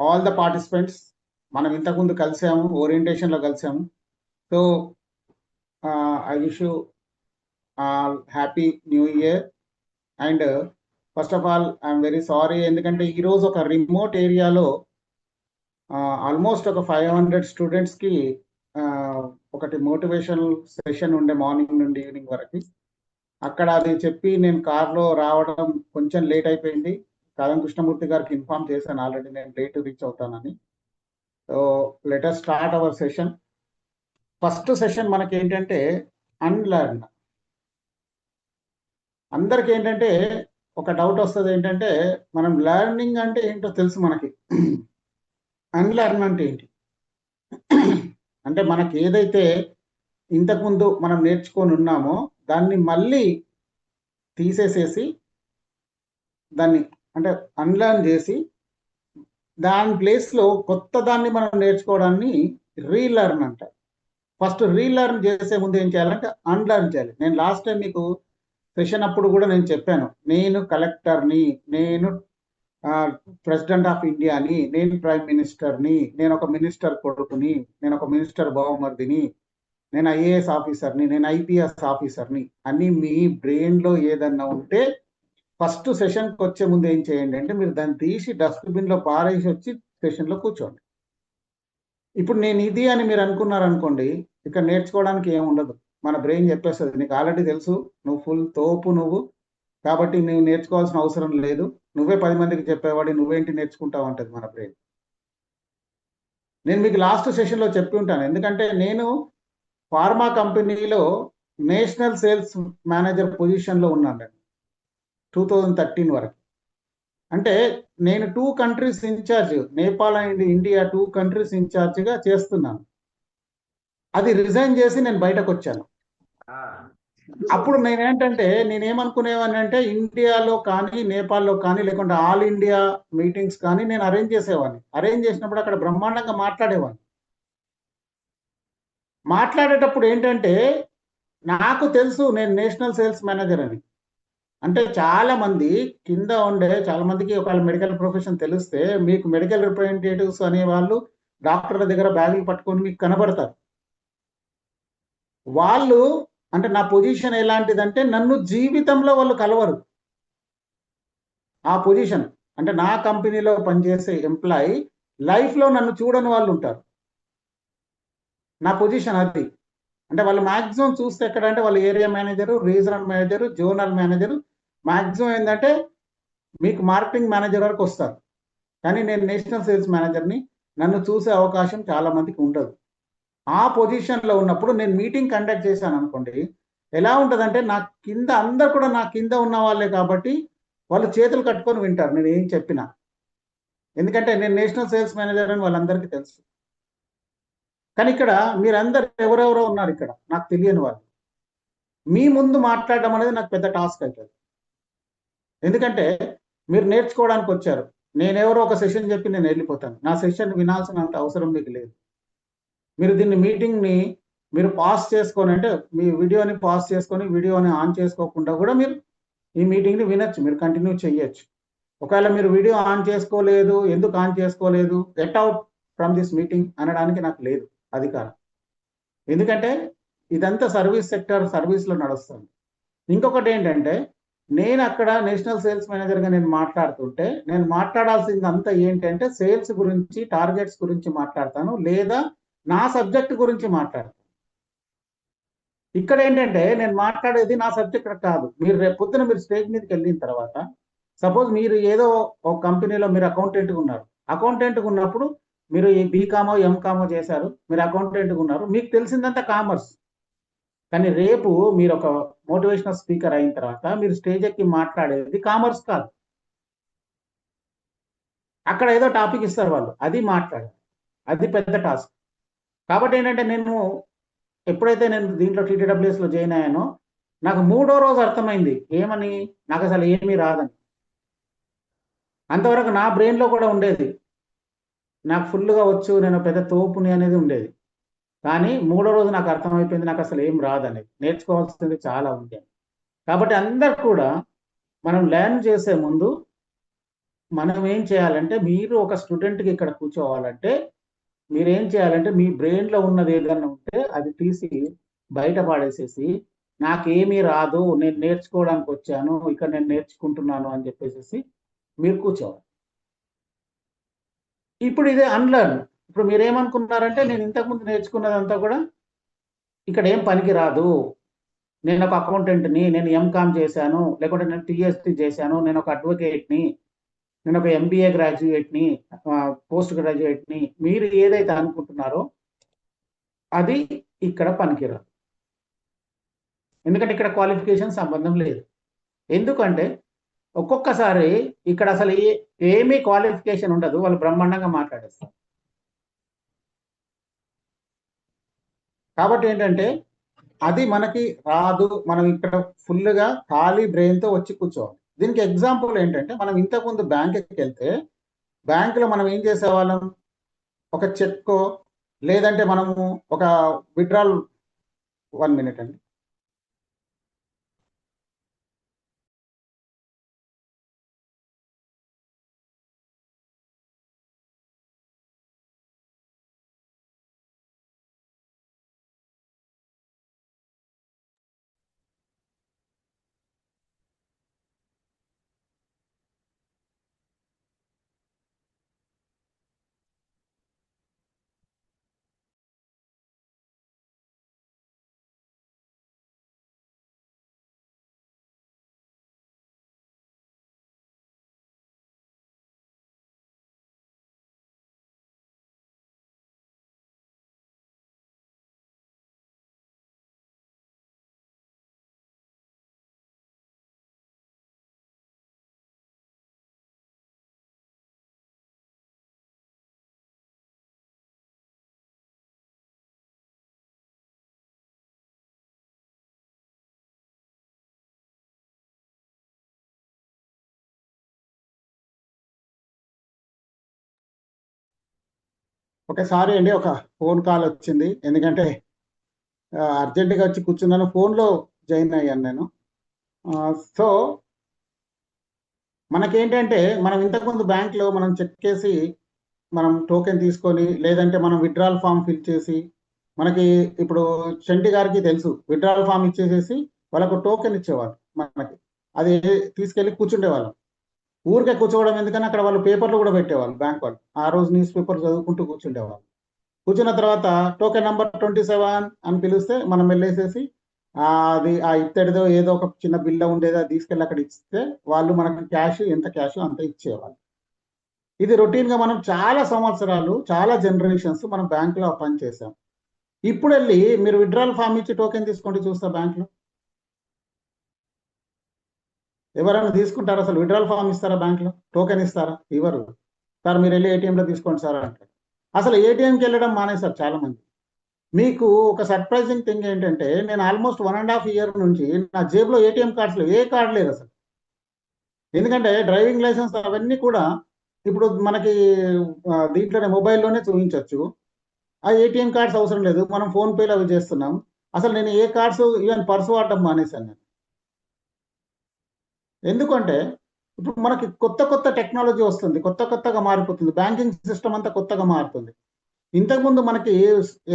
All the participants. మనం ఇంతకుముందు కలిసాము, ఓరియంటేషన్లో కలిసాము. So I wish you all happy new year. And first of all I'm very sorry, ఎందుకంటే ఈరోజు ఒక రిమోట్ ఏరియాలో ఆల్మోస్ట్ ఒక 500 స్టూడెంట్స్కి ఒకటి మోటివేషనల్ సెషన్ ఉండే మార్నింగ్ నుండి ఈవినింగ్ వరకు. అక్కడ అది చెప్పి నేను కార్లో రావడం కొంచెం లేట్ అయిపోయింది. కాదం కృష్ణమూర్తి గారికి ఇన్ఫార్మ్ చేశాను ఆల్రెడీ, నేను లేట్ రీచ్ అవుతానని. So let us start our session. First session మనకి ఏంటంటే అన్లర్న్. అందరికి ఏంటంటే ఒక డౌట్ వస్తుంది, ఏంటంటే మనం లెర్నింగ్ అంటే ఏంటో తెలుసు మనకి, అన్లర్న్ అంటే ఏంటి అంటే మనకి ఏదైతే ఇంతకుముందు మనం నేర్చుకొని ఉన్నామో దాన్ని మళ్ళీ తీసేసేసి దాన్ని అంటే అన్లర్న్ చేసి దాని ప్లేస్లో కొత్త దాన్ని మనం నేర్చుకోవడాన్ని రీలర్న్ అంటారు. ఫస్ట్ రీలర్న్ చేసే ముందు ఏం చేయాలంటే అన్లర్న్ చేయాలి. నేను లాస్ట్ టైం మీకు సెషన్ అప్పుడు కూడా నేను చెప్పాను, నేను కలెక్టర్ని, నేను ప్రెసిడెంట్ ఆఫ్ ఇండియాని, నేను ప్రైమ్ మినిస్టర్ని, నేను ఒక మినిస్టర్ కొడుకుని, నేను ఒక మినిస్టర్ బావమర్దిని, నేను ఐఏఎస్ ఆఫీసర్ని, నేను ఐపీఎస్ ఆఫీసర్ని అని మీ బ్రెయిన్లో ఏదన్నా ఉంటే ఫస్ట్ సెషన్కి వచ్చే ముందు ఏం చేయండి అంటే మీరు దాన్ని తీసి డస్ట్బిన్లో పారేసి వచ్చి సెషన్లో కూర్చోండి. ఇప్పుడు నేను ఇది అని మీరు అనుకున్నారనుకోండి, ఇక్కడ నేర్చుకోవడానికి ఏం ఉండదు. మన బ్రెయిన్ చెప్పేస్తుంది, నీకు ఆల్రెడీ తెలుసు, నువ్వు ఫుల్ తోపు నువ్వు, కాబట్టి నువ్వు నేర్చుకోవాల్సిన అవసరం లేదు, నువ్వే 10 మందికి చెప్పేవాడి, నువ్వేంటి నేర్చుకుంటావు అంటది మన బ్రెయిన్. నేను మీకు లాస్ట్ సెషన్లో చెప్పి ఉంటాను, ఎందుకంటే నేను ఫార్మా కంపెనీలో నేషనల్ సేల్స్ మేనేజర్ పొజిషన్లో ఉన్నాను 2013 వరకు. అంటే నేను 2 countries incharge, Nepal and India 2 countries ఇన్ఛార్జ్గా చేస్తున్నాను. అది రిజైన్ చేసి నేను బయటకు వచ్చాను. అప్పుడు నేనేమనుకునేవాడిని అంటే ఇండియాలో కానీ నేపాల్లో కానీ లేకుంటే ఆల్ ఇండియా మీటింగ్స్ కానీ నేను అరేంజ్ చేసేవాడిని. అరేంజ్ చేసినప్పుడు అక్కడ బ్రహ్మాండంగా మాట్లాడేవాడిని. మాట్లాడేటప్పుడు ఏంటంటే నాకు తెలుసు నేను నేషనల్ సేల్స్ మేనేజర్ అని. అంటే చాలా మంది కింద ఉండే చాలా మందికి ఒకవేళ మెడికల్ ప్రొఫెషన్ తెలిస్తే, మీకు మెడికల్ రిప్రజెంటేటివ్స్ అనే వాళ్ళు డాక్టర్ల దగ్గర బ్యాగులు పట్టుకొని మీకు కనబడతారు. వాళ్ళు అంటే నా పొజిషన్ ఎలాంటిదంటే నన్ను జీవితంలో వాళ్ళు కలవరు. ఆ పొజిషన్ అంటే నా కంపెనీలో పనిచేసే ఎంప్లాయీ లైఫ్లో నన్ను చూడని వాళ్ళు ఉంటారు. నా పొజిషన్ అది. అంటే వాళ్ళు మ్యాక్సిమం చూస్తే ఎక్కడ అంటే వాళ్ళు area manager, regional manager, zonal manager, maximum ఏంటంటే మీకు మార్కెటింగ్ మేనేజర్ వరకు వస్తారు. కానీ నేను నేషనల్ సేల్స్ మేనేజర్ని, నన్ను చూసే అవకాశం చాలా మందికి ఉండదు. ఆ పొజిషన్లో ఉన్నప్పుడు నేను మీటింగ్ కండక్ట్ చేశాను అనుకోండి, ఎలా ఉంటుందంటే నా కింద అందరు కూడా నా కింద ఉన్న వాళ్ళే కాబట్టి వాళ్ళు చేతులు కట్టుకొని వింటారు నేను ఏం చెప్పినా. ఎందుకంటే నేను నేషనల్ సేల్స్ మేనేజర్ అని వాళ్ళందరికీ తెలుసు. కానీ ఇక్కడ మీరందరు ఎవరెవరో ఉన్నారు ఇక్కడ నాకు తెలియని వాళ్ళు. మీ ముందు మాట్లాడడం అనేది నాకు పెద్ద టాస్క్ అవుతుంది. ఎందుకంటే మీరు నేర్చుకోవడానికి వచ్చారు, నేనెవరో ఒక సెషన్ చెప్పి నేను వెళ్ళిపోతాను. నా సెషన్ వినాల్సినంత అవసరం మీకు లేదు. మీరు దీన్ని మీటింగ్ని మీరు పాస్ చేసుకొని, అంటే మీ వీడియోని పాస్ చేసుకొని వీడియోని ఆన్ చేసుకోకుండా కూడా మీరు ఈ మీటింగ్ని వినొచ్చు, మీరు కంటిన్యూ చేయొచ్చు. ఒకవేళ మీరు వీడియో ఆన్ చేసుకోలేదు, ఎందుకు ఆన్ చేసుకోలేదు, get out from this meeting అనడానికి నాకు లేదు అధికారం. ఎందుకంటే ఇదంతా సర్వీస్ సెక్టర్, సర్వీస్లో నడుస్తుంది. ఇంకొకటి ఏంటంటే నేను అక్కడ నేషనల్ సేల్స్ మేనేజర్గా నేను మాట్లాడుతుంటే నేను మాట్లాడాల్సింది అంతా ఏంటంటే సేల్స్ గురించి, టార్గెట్స్ గురించి మాట్లాడతాను, లేదా నా సబ్జెక్ట్ గురించి మాట్లాడతాను. ఇక్కడ ఏంటంటే నేను మాట్లాడేది నా సబ్జెక్ట్ కాదు. మీరు రేపు పొద్దున మీరు స్టేజ్ మీదకి వెళ్ళిన తర్వాత, సపోజ్ మీరు ఏదో ఒక కంపెనీలో మీరు అకౌంటెంట్గా ఉన్నారు. అకౌంటెంట్గా ఉన్నప్పుడు మీరు ఈ బీకామో ఎంకామో చేశారు, మీరు అకౌంటెంట్గా ఉన్నారు, మీకు తెలిసిందంతా కామర్స్. కానీ రేపు మీరు ఒక మోటివేషనల్ స్పీకర్ అయిన తర్వాత మీరు స్టేజ్ ఎక్కి మాట్లాడేది కామర్స్ కాదు. అక్కడ ఏదో టాపిక్ ఇస్తారు వాళ్ళు, అది మాట్లాడాలి, అది పెద్ద టాస్క్. కాబట్టి ఏంటంటే నేను ఎప్పుడైతే నేను దీంట్లో టీటీడబ్ల్యూఎస్లో జాయిన్ అయ్యానో నాకు 3వ రోజు అర్థమైంది ఏమని, నాకు అసలు ఏమీ రాదని. అంతవరకు నా బ్రెయిన్లో కూడా ఉండేది నాకు ఫుల్గా వచ్చు, నేను పెద్ద తోపుని అనేది ఉండేది. కానీ 3వ రోజు నాకు అర్థమైపోయింది నాకు అసలు ఏం రాదనేది, నేర్చుకోవాల్సింది చాలా ఉంది. కాబట్టి అందరు కూడా మనం లెర్న్ చేసే ముందు మనం ఏం చేయాలంటే, మీరు ఒక స్టూడెంట్‌కి ఇక్కడ కూర్చోవాలంటే, మీరేం చేయాలంటే, మీ బ్రెయిన్‌లో ఉన్నది ఏదన్నా ఉంటే అది తీసి బయట పడేసేసి, నాకేమీ రాదు, నేను నేర్చుకోవడానికి వచ్చాను, ఇక్కడ నేను నేర్చుకుంటున్నాను అని చెప్పేసేసి మీరు కూర్చోవాలి. ఇప్పుడు ఇదే అన్‌లెర్న్. ఇప్పుడు మీరేమనుకుంటున్నారంటే, నేను ఇంతకుముందు నేర్చుకున్నదంతా కూడా ఇక్కడ ఏం పనికి రాదు. నేను ఒక అకౌంటెంట్‌ని, నేను ఎంకామ్ చేశాను, లేకుంటే నేను టీఎస్‌టీ చేశాను, నేను ఒక అడ్వకేట్‌ని, నేను ఒక ఎంబీఏ గ్రాడ్యుయేట్‌ని, పోస్ట్ గ్రాడ్యుయేట్‌ని, మీరు ఏదైతే అనుకుంటున్నారో అది ఇక్కడ పనికిరాదు. ఎందుకంటే ఇక్కడ క్వాలిఫికేషన్ సంబంధం లేదు. ఎందుకంటే ఒక్కొక్కసారి ఇక్కడ అసలు ఏమీ క్వాలిఫికేషన్ ఉండదు. వాళ్ళు బ్రహ్మాండంగా మాట్లాడేస్తారు. కాబట్టి ఏంటంటే అది మనకి రాదు. మనం ఇక్కడ ఫుల్‌గా ఖాళీ బ్రెయిన్‌తో వచ్చి కూర్చోవాలి. దీనికి ఎగ్జాంపుల్ ఏంటంటే, మనం ఇంతకుముందు బ్యాంక్‌కెళ్తే, బ్యాంక్‌లో మనం ఏం చేసేవాళ్ళం? ఒక చెక్కో, లేదంటే మనము ఒక విత్‌డ్రాల్ 1 మినిట్ అండి. ఓకే. సారీ అండి. ఒక ఫోన్ కాల్ వచ్చింది. ఎందుకంటే అర్జెంట్‌గా వచ్చి కూర్చున్నాను. ఫోన్‌లో జాయిన్ అయ్యాను నేను. సో, మనకేంటంటే మనం ఇంతకుముందు బ్యాంక్‌లో మనం చెక్కేసి, మనం టోకెన్ తీసుకొని, లేదంటే మనం విత్‌డ్రాయల్ ఫార్మ్ ఫిల్ చేసి, మనకి ఇప్పుడు చంటి గారికి తెలుసు. విత్‌డ్రాయల్ ఫార్మ్ ఇచ్చేసేసి వాళ్ళకు టోకెన్ ఇచ్చేవాళ్ళు మనకి. అది తీసుకెళ్ళి కూర్చుండేవాళ్ళం. ఊరికే కూర్చోవడం ఎందుకని అక్కడ వాళ్ళు పేపర్‌లు కూడా పెట్టేవాళ్ళు బ్యాంక్ వాళ్ళు. ఆ రోజు న్యూస్ పేపర్ చదువుకుంటూ కూర్చుండేవాళ్ళు. కూర్చున్న తర్వాత టోకెన్ నంబర్ 27 అని పిలిస్తే మనం వెళ్ళేసేసి అది ఆ ఇత్తడిదో ఏదో ఒక చిన్న బిల్ల ఉండేది, అది తీసుకెళ్ళి అక్కడ ఇస్తే వాళ్ళు మనకి క్యాష్, ఎంత క్యాషో అంత ఇచ్చేవాళ్ళు. ఇది రొటీన్‌గా మనం చాలా సంవత్సరాలు, చాలా జనరేషన్స్ మనం బ్యాంక్‌లో పని చేసాం. ఇప్పుడెళ్ళి మీరు విత్‌డ్రాయల్ ఫార్మ్ ఇచ్చి టోకెన్ తీసుకోండి చూస్తా బ్యాంక్‌లో. ఎవరైనా తీసుకుంటారా? అసలు విత్‌డ్రాయల్ ఫార్మ్ ఇస్తారా బ్యాంక్‌లో? టోకెన్ ఇస్తారా? ఇవ్వరు. సార్ మీరెళ్ళి ఏటీఎంలో తీసుకోండి సార్ అంటారు. అసలు ఏటీఎంకెళ్ళడం మానేశారు చాలా మంది. మీకు ఒక సర్ప్రైజింగ్ థింగ్ ఏంటంటే, నేను ఆల్మోస్ట్ 1½ ఇయర్ నుంచి నా జేబులో ఏటీఎం కార్డ్స్ లేవు. ఏ కార్డ్ లేదసలు. ఎందుకంటే డ్రైవింగ్ లైసెన్స్ అవన్నీ కూడా ఇప్పుడు మనకి దీంట్లోనే మొబైల్‌లోనే చూయించొచ్చు. ఆ ఏటీఎం కార్డ్స్ అవసరం లేదు. మనం ఫోన్‌పే‌లో అవి చేస్తున్నాం. అసలు నేను ఏ కార్డ్స్ ఈవెన్ పర్స్ వాడడం మానేశాను నేను. ఎందుకంటే ఇప్పుడు మనకి కొత్త కొత్త టెక్నాలజీ వస్తుంది. కొత్త కొత్తగా మారిపోతుంది. బ్యాంకింగ్ సిస్టమ్ అంతా కొత్తగా మారుతుంది. ఇంతకుముందు మనకి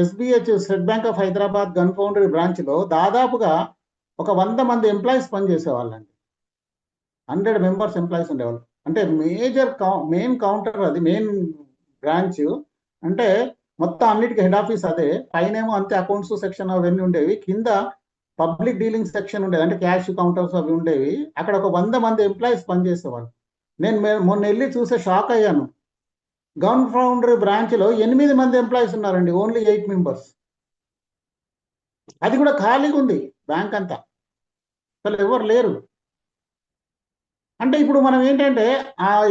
SBH state bank of Hyderabad gun foundry బ్రాంచ్‌లో దాదాపుగా ఒక 100 మంది ఎంప్లాయీస్ పనిచేసేవాళ్ళండి. 100 మెంబర్స్ ఎంప్లాయీస్ ఉండేవాళ్ళు. అంటే మెయిన్ కౌంటర్ అది మెయిన్ బ్రాంచ్. అంటే మొత్తం అన్నిటికి హెడ్ ఆఫీస్ అదే. పైనేమో అంతే అకౌంట్స్ సెక్షన్ అవన్నీ ఉండేవి. కింద పబ్లిక్ డీలింగ్ సెక్షన్ ఉండేది. అంటే క్యాష్ కౌంటర్స్ అవి ఉండేవి. అక్కడ ఒక 100 మంది ఎంప్లాయీస్ పనిచేసేవాళ్ళు. నేను మొన్నెళ్లి చూసి షాక్ అయ్యాను. గన్ ఫౌండరీ బ్రాంచ్‌లో 8 మంది ఎంప్లాయీస్ ఉన్నారండి. Only 8 members. అది కూడా ఖాళీగుంది బ్యాంక్ అంతా. అసలు ఎవరు లేరు. అంటే ఇప్పుడు మనం ఏంటంటే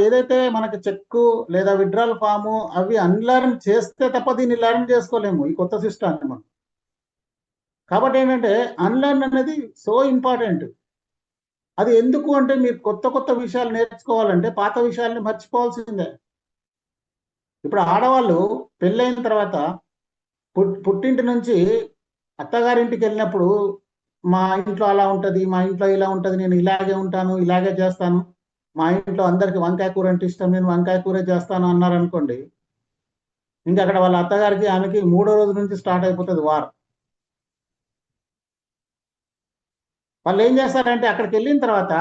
ఏదైతే మనకి చెక్కు లేదా విత్‌డ్రాయల్ ఫార్మ్ అవి అన్‌లెర్న్ చేస్తే తప్ప దీన్ని లెర్న్ చేసుకోలేము. ఈ కొత్త సిస్టమ్‌ని మనం. కాబట్టి ఏంటంటే అన్‌లెర్న్ అనేది సో ఇంపార్టెంట్. అది ఎందుకు అంటే మీరు కొత్త కొత్త విషయాలు నేర్చుకోవాలంటే పాత విషయాల్ని మర్చిపోవాల్సిందే. ఇప్పుడు ఆడవాళ్ళు పెళ్ళైన తర్వాత పుట్టింటి నుంచి అత్తగారింటికెళ్ళినప్పుడు మా ఇంట్లో అలా ఉంటది, మా ఇంట్లో ఇలా ఉంటది, నేను ఇలాగే ఉంటాను, ఇలాగే చేస్తాను. మా ఇంట్లో అందరికి వంకాయ కూర అంటే ఇష్టం, నేను వంకాయ కూర చేస్తాను అన్నారనుకోండి, ఇంకా అక్కడ వాళ్ళ అత్తగారికి ఆమెకి 3వ రోజు నుంచి స్టార్ట్ అయిపోతుంది వార్. వాళ్ళు ఏం చేస్తారంటే అక్కడికి వెళ్ళిన తర్వాత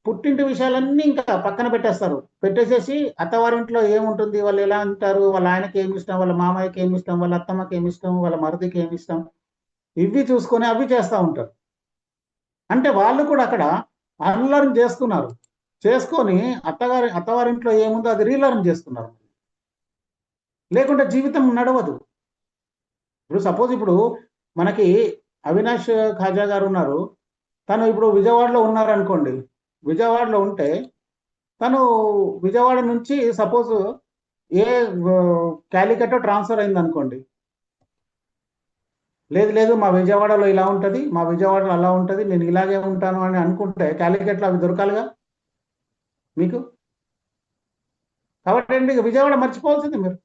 పుట్టింటి విషయాలన్నీ ఇంకా పక్కన పెట్టేస్తారు. పెట్టేసేసి అత్తవారింట్లో ఏముంటుంది, వాళ్ళు ఎలా ఉంటారు, వాళ్ళ ఆయనకి ఏమి ఇష్టం, వాళ్ళ మామయ్యకి ఏమి ఇష్టం, వాళ్ళ అత్తమ్మకి ఏమి ఇష్టం, వాళ్ళ మరిదికి ఏమి ఇష్టం, ఇవి చూసుకొని అవి చేస్తూ ఉంటారు. అంటే వాళ్ళు కూడా అక్కడ అన్లర్న్ చేస్తున్నారు. చేసుకొని అత్తవారింట్లో ఏముందో అది రీలర్న్ చేస్తున్నారు. లేకుంటే జీవితం నడవదు. ఇప్పుడు సపోజ్ ఇప్పుడు మనకి అవినాష్ ఖాజా గారు ఉన్నారు. తను ఇప్పుడు విజయవాడలో ఉన్నారనుకోండి. విజయవాడలో ఉంటే తను విజయవాడ నుంచి సపోజ్ ఏ క్యాలికట్ ట్రాన్స్ఫర్ అయింది అనుకోండి. లేదు లేదు మా విజయవాడలో ఇలా ఉంటుంది, మా విజయవాడలో అలా ఉంటుంది, నేను ఇలాగే ఉంటాను అని అనుకుంటే క్యాలికట్లో అవి దొరకాలిగా మీకు. కాబట్టి ఏంటి, విజయవాడ మర్చిపోవాల్సిందే మీరు,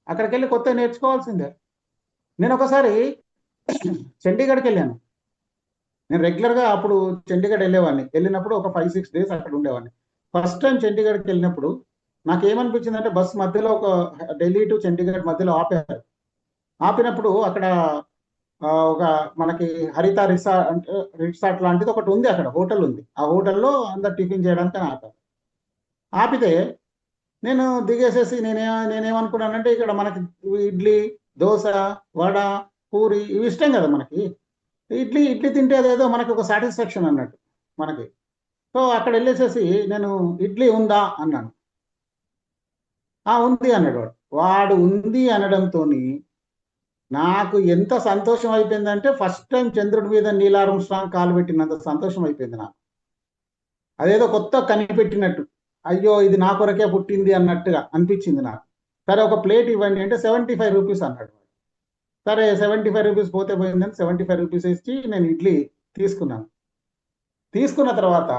అక్కడికి వెళ్ళి కొత్త నేర్చుకోవాల్సిందే. నేను ఒకసారి చండీగఢ్కి వెళ్ళాను. నేను రెగ్యులర్గా అప్పుడు చండీగఢ్ వెళ్ళేవాడిని. వెళ్ళినప్పుడు ఒక 5-6 డేస్ అక్కడ ఉండేవాడిని. ఫస్ట్ టైం చండీగఢ్కి వెళ్ళినప్పుడు నాకు ఏమనిపించింది అంటే, బస్ మధ్యలో ఒక ఢిల్లీ టు చండీగఢ్ మధ్యలో ఆపారు. ఆపినప్పుడు అక్కడ ఒక మనకి హరిత రిసార్ట్ లాంటిది ఒకటి ఉంది, అక్కడ హోటల్ ఉంది. ఆ హోటల్లో అందరు టిఫిన్ చేయడానికి అని ఆపారు. ఆపితే నేను దిగేసేసి నేనేమనుకున్నానంటే, ఇక్కడ మనకి ఇడ్లీ, దోశ, వడ, పూరి ఇవి ఇష్టం కదా మనకి. ఇడ్లీ ఇడ్లీ తింటే అదేదో మనకి ఒక సాటిస్ఫాక్షన్ అన్నట్టు మనకి. సో అక్కడ వెళ్ళేసేసి నేను ఇడ్లీ ఉందా అన్నాను. ఉంది అన్నాడు వాడు. వాడు ఉంది అనడంతో నాకు ఎంత సంతోషం అయిపోయిందంటే, ఫస్ట్ టైం చంద్రుడి మీద నీల్ ఆర్మ్స్ట్రాంగ్ కాలు పెట్టినంత సంతోషం అయిపోయింది నాకు. అదేదో కొత్త కనిపెట్టినట్టు, అయ్యో ఇది నా కొరకే పుట్టింది అన్నట్టుగా అనిపించింది నాకు. సరే ఒక ప్లేట్ ఇవ్వండి అంటే 75 రూపీస్ అన్నాడు. సరే 75 రూపీస్ పోతే పోయిందని 75 రూపీస్ ఇచ్చి నేను ఇడ్లీ తీసుకున్నాను. తీసుకున్న తర్వాత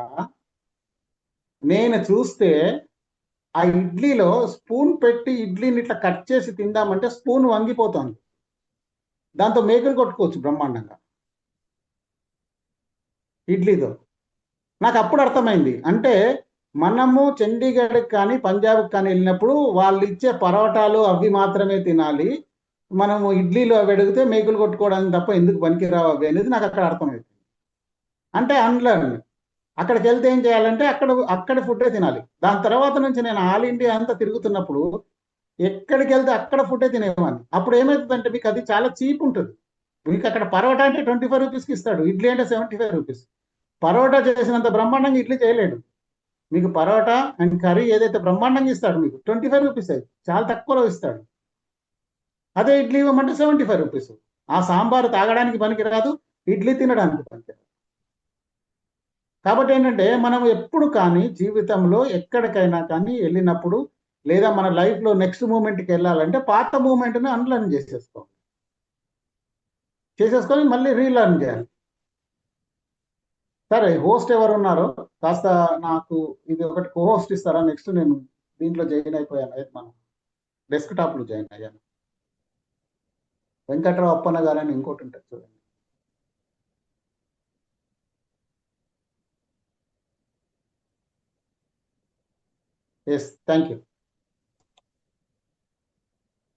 నేను చూస్తే ఆ ఇడ్లీలో స్పూన్ పెట్టి ఇడ్లీని ఇట్లా కట్ చేసి తిందామంటే స్పూన్ వంగిపోతుంది. దాంతో మేకలు కొట్టుకోవచ్చు బ్రహ్మాండంగా ఇడ్లీతో. నాకు అప్పుడు అర్థమైంది, అంటే మనము చండీగఢ్కి కానీ పంజాబ్కి కానీ వెళ్ళినప్పుడు వాళ్ళు ఇచ్చే పరోటాలు అవి మాత్రమే తినాలి, మనము ఇడ్లీలు అవి అడిగితే మేకులు కొట్టుకోవడానికి తప్ప ఎందుకు పనికిరావు అవి అనేది నాకు అక్కడ అర్థమైంది. అంటే అన్లర్న్. అక్కడికి వెళ్తే ఏం చేయాలంటే అక్కడ ఫుడ్డే తినాలి. దాని తర్వాత నుంచి నేను ఆల్ ఇండియా అంతా తిరుగుతున్నప్పుడు ఎక్కడికి వెళ్తే అక్కడ ఫుడ్డే తినేవాడిని. అప్పుడు ఏమవుతుందంటే మీకు అది చాలా చీప్ ఉంటుంది. మీకు అక్కడ పరోటా అంటే 25 రూపీస్కి ఇస్తాడు, ఇడ్లీ అంటే 75 రూపీస్. పరోటా చేసినంత బ్రహ్మాండంగా ఇడ్లీ చేయలేడు. మీకు పరోటా అండ్ కర్రీ ఏదైతే బ్రహ్మాండంగా ఇస్తాడు మీకు 25 రూపీస్ అయితే చాలా తక్కువలో ఇస్తాడు. అదే ఇడ్లీ ఇవ్వమంటే 75 రూపీస్. ఆ సాంబారు తాగడానికి పనికిరాదు, ఇడ్లీ తినడానికి పనికిరాదు. కాబట్టి ఏంటంటే మనం ఎప్పుడు కానీ జీవితంలో ఎక్కడికైనా కానీ వెళ్ళినప్పుడు, లేదా మన లైఫ్లో నెక్స్ట్ మూమెంట్కి వెళ్ళాలంటే పాత మూమెంట్ని అన్లర్న్ చేసేసుకొని మళ్ళీ రీలర్న్ చేయాలి. సరే హోస్ట్ ఎవరు ఉన్నారో కాస్త నాకు ఇది ఒకటి కోహోస్ట్ ఇస్తారా? నెక్స్ట్ నేను దీంట్లో జాయిన్ అయిపోయాను, మనం డెస్క్ టాప్లో జాయిన్ అయ్యాను. వెంకట్రావు అప్పన్న గారు అని ఇంకోటి ఉంటుంది చూడండి. Yes, thank you.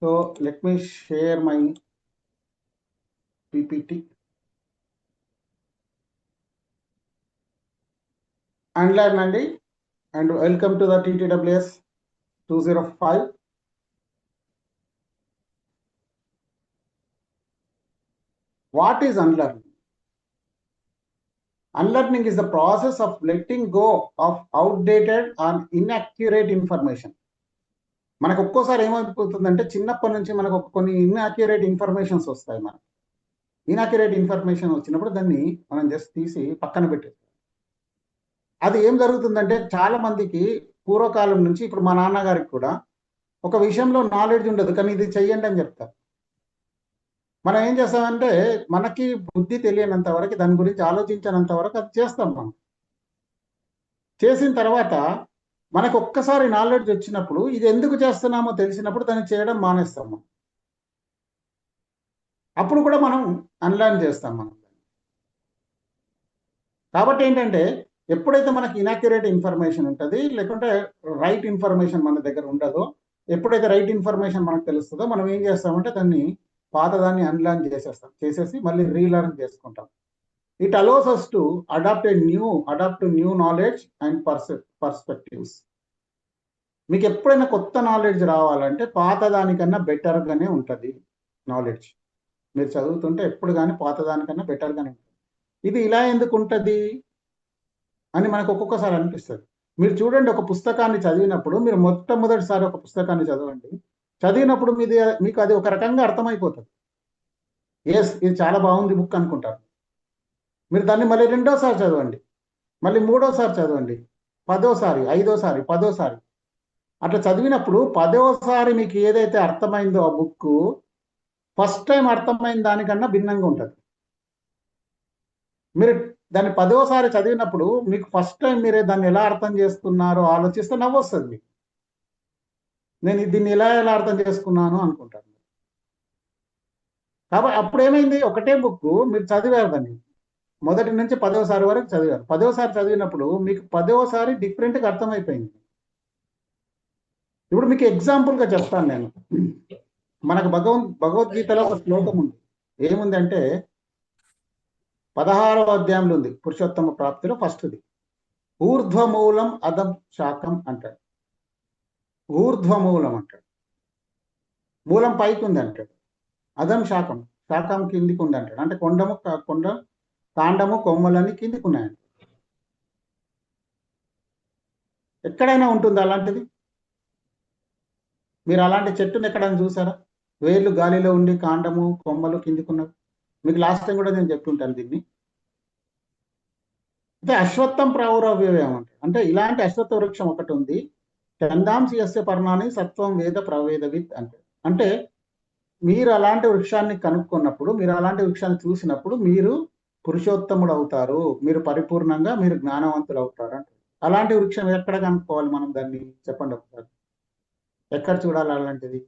So let me share my PPT. Unlearn అండి, and welcome to the TTWS 205. What is unlearning? Unlearning is the process of letting go of outdated and inaccurate information. మనకు ఒక్కోసారి ఏమైపోతుందంటే, చిన్నప్పటి నుంచి మనకు కొన్ని ఇన్యాక్యురేట్ ఇన్ఫర్మేషన్స్ వస్తాయి. మనకు ఇన్యాక్యురేట్ ఇన్ఫర్మేషన్ వచ్చినప్పుడు దాన్ని మనం జస్ట్ తీసి పక్కన పెట్టేస్తాం. అది ఏం జరుగుతుందంటే, చాలా మందికి పూర్వకాలం నుంచి, ఇప్పుడు మా నాన్నగారికి కూడా ఒక విషయంలో నాలెడ్జ్ ఉండదు, కానీ ఇది చెయ్యండి అని చెప్తారు. మనం ఏం చేస్తామంటే, మనకి బుద్ధి తెలియనంత వరకు, దాని గురించి ఆలోచించినంత వరకు అది చేస్తాం. మనం చేసిన తర్వాత మనకు ఒక్కసారి నాలెడ్జ్ వచ్చినప్పుడు, ఇది ఎందుకు చేస్తున్నామో తెలిసినప్పుడు దాన్ని చేయడం మానేస్తాం. అప్పుడు కూడా మనం అన్లర్న్ చేస్తాం మనం. కాబట్టి ఏంటంటే, ఎప్పుడైతే మనకి ఇనాక్యురేట్ ఇన్ఫర్మేషన్ ఉంటుంది, లేకుంటే రైట్ ఇన్ఫర్మేషన్ మన దగ్గర ఉండదో, ఎప్పుడైతే రైట్ ఇన్ఫర్మేషన్ మనకు తెలుస్తుందో మనం ఏం చేస్తామంటే దాన్ని పాతదాన్ని అన్లర్న్ చేసేసి మళ్ళీ రీలర్న్ చేసుకుంటాం. It allows us to adapt new knowledge and perspectives. మీకు ఎప్పుడైనా కొత్త నాలెడ్జ్ రావాలంటే పాతదానికన్నా బెటర్గానే ఉంటుంది నాలెడ్జ్. మీరు చదువుతుంటే ఎప్పుడు కానీ పాతదానికన్నా బెటర్గానే ఉంటుంది. ఇది ఇలా ఎందుకు ఉంటుంది అని మనకు ఒక్కొక్కసారి అనిపిస్తుంది. మీరు చూడండి, ఒక పుస్తకాన్ని చదివినప్పుడు మీరు మొట్టమొదటిసారి ఒక పుస్తకాన్ని చదవండి, చదివినప్పుడు మీకు అది ఒక రకంగా అర్థమైపోతుంది. ఎస్, ఇది చాలా బాగుంది బుక్ అనుకుంటారు. మీరు దాన్ని మళ్ళీ రెండోసారి చదవండి, మళ్ళీ మూడోసారి చదవండి, 10వ సారి, 5వ సారి, 10వ సారి అట్లా చదివినప్పుడు 10వ సారి మీకు ఏదైతే అర్థమైందో ఆ బుక్ ఫస్ట్ టైం అర్థమైన దానికన్నా భిన్నంగా ఉంటుంది. మీరు దాన్ని 10వ సారి చదివినప్పుడు మీకు ఫస్ట్ టైం మీరే దాన్ని ఎలా అర్థం చేసుకున్నారో ఆలోచిస్తే నవ్వు వస్తుంది మీకు. నేను దీన్ని ఎలా అర్థం చేసుకున్నాను అనుకుంటాను. కాబట్టి అప్పుడు ఏమైంది, ఒకటే బుక్ మీరు చదివారు, దాన్ని మొదటి నుంచి 10వ సారి వరకు చదివారు. 10వ సారి చదివినప్పుడు మీకు 10వ సారి డిఫరెంట్గా అర్థమైపోయింది. ఇప్పుడు మీకు ఎగ్జాంపుల్గా చెప్తాను నేను. మనకు భగవద్గీతలో ఒక శ్లోకం ఉంది. ఏముందంటే 16వ అధ్యాయంలో ఉంది, పురుషోత్తమ ప్రాప్తిలో ఫస్ట్ది. ఊర్ధ్వమూలం అధం శాఖం అంటాడు. ఊర్ధ్వమూలం అంటాడు, మూలం పైకి ఉంది అంటాడు. అధం శాఖం, శాఖం కిందికి ఉంది అంటాడు. అంటే కొండ కాండము కొమ్మలన్నీ కిందికి ఉన్నాయంట. ఎక్కడైనా ఉంటుంది అలాంటిది? మీరు అలాంటి చెట్టును ఎక్కడైనా చూసారా? వేర్లు గాలిలో ఉండి కాండము కొమ్మలు కిందికి ఉన్నవి. మీకు లాస్ట్ టైం కూడా నేను చెప్తుంటాను దీన్ని. అంటే అశ్వత్థం ప్రావురవ్యయం అంటే ఇలాంటి అశ్వత్థ వృక్షం ఒకటి ఉంది. చందాంసి యస్య పర్ణాన్ని సత్వం వేద ప్రవేదవిత్ అంటే మీరు అలాంటి వృక్షాన్ని కనుక్కున్నప్పుడు, మీరు అలాంటి వృక్షాన్ని చూసినప్పుడు మీరు పురుషోత్తముడు అవుతారు, మీరు పరిపూర్ణంగా మీరు జ్ఞానవంతులు అవుతారు అంటే. అలాంటి వృక్షం ఎక్కడ కనుక్కోవాలి మనం? దాన్ని చెప్పండి ఒకసారి, ఎక్కడ చూడాలి అలాంటిది?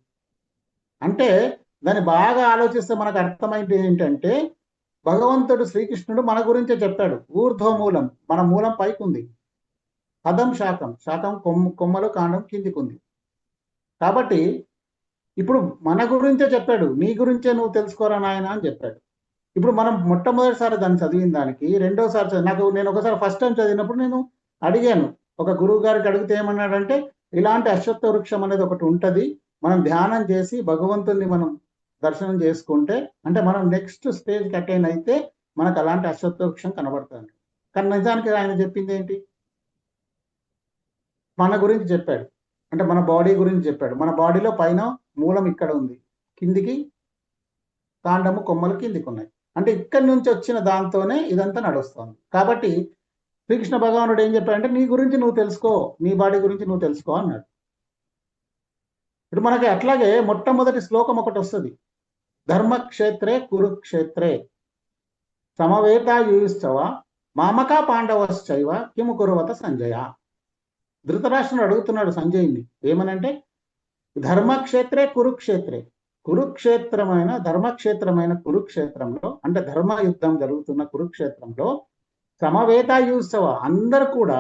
అంటే దాన్ని బాగా ఆలోచిస్తే మనకు అర్థమైంది ఏంటంటే, భగవంతుడు శ్రీకృష్ణుడు మన గురించే చెప్పాడు. ఊర్ధ్వమూలం, మన మూలం పైకి ఉంది. అధం శాఖం, శాఖం కొమ్మలు కాండం కిందికి ఉంది. కాబట్టి ఇప్పుడు మన గురించే చెప్పాడు, నీ గురించే నువ్వు తెలుసుకోరా నాయన అని చెప్పాడు. ఇప్పుడు మనం మొట్టమొదటిసారి దాన్ని చదివిన దానికి రెండోసారి నేను ఒకసారి ఫస్ట్ టైం చదివినప్పుడు నేను అడిగాను, ఒక గురువు గారికి అడిగితే ఏమన్నాడంటే, ఇలాంటి అశ్వత్థ వృక్షం అనేది ఒకటి ఉంటుంది, మనం ధ్యానం చేసి భగవంతుని మనం దర్శనం చేసుకుంటే, అంటే మనం నెక్స్ట్ స్టేజ్కి అటైన్ అయితే మనకు అలాంటి అశ్వత్థ వృక్షం కనబడుతుంది. కానీ నిజానికి ఆయన చెప్పింది ఏంటి? మన గురించి చెప్పాడు, అంటే మన బాడీ గురించి చెప్పాడు. మన బాడీలో పైన మూలం ఇక్కడ ఉంది, కిందికి కాండము కొమ్మలు కిందికి ఉన్నాయి. అంటే ఇక్కడి నుంచి వచ్చిన దాంతోనే ఇదంతా నడుస్తుంది. కాబట్టి శ్రీకృష్ణ భగవానుడు ఏం చెప్పాడంటే, నీ గురించి నువ్వు తెలుసుకో, నీ బాడీ గురించి నువ్వు తెలుసుకో అన్నాడు. ఇప్పుడు మనకి అట్లాగే మొట్టమొదటి శ్లోకం ఒకటి వస్తుంది, ధర్మక్షేత్రే కురుక్షేత్రే సమవేతాయుశ్చవ మామకా పాండవశ్చైవ కిము కురువత సంజయ. ధృతరాష్ట్రుడు అడుగుతున్నాడు సంజయుని ఏమనంటే, ధర్మక్షేత్రే కురుక్షేత్రే, ధర్మక్షేత్రమైన కురుక్షేత్రంలో, అంటే ధర్మ యుద్ధం జరుగుతున్న కురుక్షేత్రంలో సమవేతాయుత్సవ, అందరు కూడా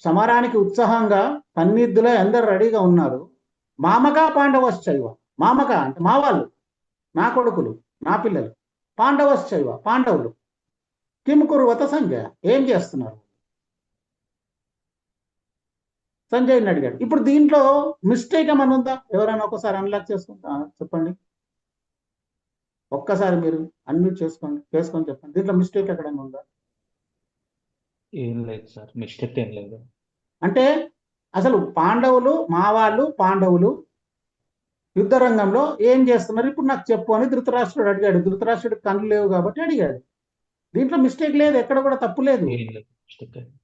సమరానికి ఉత్సాహంగా సన్నిధులై అందరు రెడీగా ఉన్నారు. మామకా పాండవశ్చైవ, మామక అంటే మా వాళ్ళు, నా కొడుకులు, నా పిల్లలు, పాండవశ్చైవ పాండవులు, కిం కురువత సంజయ, ఏం చేస్తున్నారు? సంజయ్ని అడిగాడు. ఇప్పుడు దీంట్లో మిస్టేక్ ఏమన్నా ఉందా? ఎవరైనా ఒకసారి అన్లాక్ చేసుకుంటా చెప్పండి, ఒక్కసారి మీరు అన్మ్యూట్ చేసుకొని చెప్పండి, దీంట్లో మిస్టేక్ ఎక్కడైనా ఉందా? ఏం లేదు సార్, మిస్టేక్ ఏం లేదు. అంటే అసలు పాండవులు, మా వాళ్ళు పాండవులు యుద్ధ రంగంలో ఏం చేస్తున్నారు ఇప్పుడు నాకు చెప్పు అని ధృతరాష్ట్రుడు అడిగాడు. ధృతరాష్ట్రుడికి కళ్ళు లేవు కాబట్టి అడిగాడు. దీంట్లో మిస్టేక్ లేదు, ఎక్కడ కూడా తప్పు లేదు,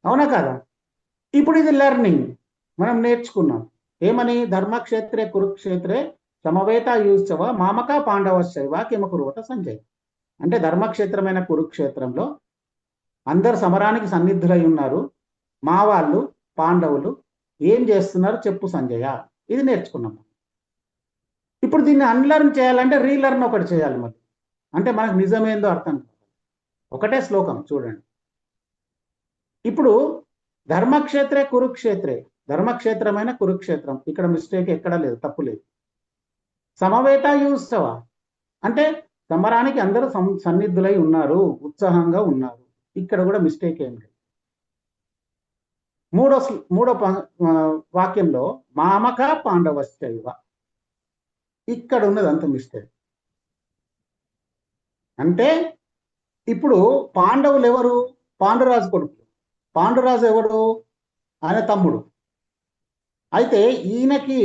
అవునా కాదా? ఇప్పుడు ఇది లెర్నింగ్, మనం నేర్చుకున్నాం. ఏమని? ధర్మక్షేత్రే కురుక్షేత్రే సమవేతాయుత్సవ మామకా పాండవశ్చైవ కిమ కురువత సంజయ్. అంటే ధర్మక్షేత్రమైన కురుక్షేత్రంలో అందరు సమరానికి సన్నిధులై ఉన్నారు, మా వాళ్ళు పాండవులు ఏం చేస్తున్నారు చెప్పు సంజయ. ఇది నేర్చుకున్నాం. ఇప్పుడు దీన్ని అన్లర్న్ చేయాలంటే రీలర్న్ ఒకటి చేయాలి మరి, అంటే మనకు నిజమేందో అర్థం కాదు. ఒకటే శ్లోకం చూడండి, ఇప్పుడు ధర్మక్షేత్రే కురుక్షేత్రే, ధర్మక్షేత్రమైన కురుక్షేత్రం, ఇక్కడ మిస్టేక్ ఎక్కడ లేదు, తప్పు లేదు. సమవేతాయుత్సవ అంటే సమరానికి అందరూ సన్నిధులై ఉన్నారు, ఉత్సాహంగా ఉన్నారు, ఇక్కడ కూడా మిస్టేక్ ఏం లేదు. మూడో వాక్యంలో మామక పాండవశ్చైవ, ఇక్కడ ఉన్నది అంత మిస్టేక్. అంటే ఇప్పుడు పాండవులు ఎవరు? పాండురాజు కొడుకు. పాండురాజు ఎవరు? ఆయన తమ్ముడు. అయితే ఈయనకి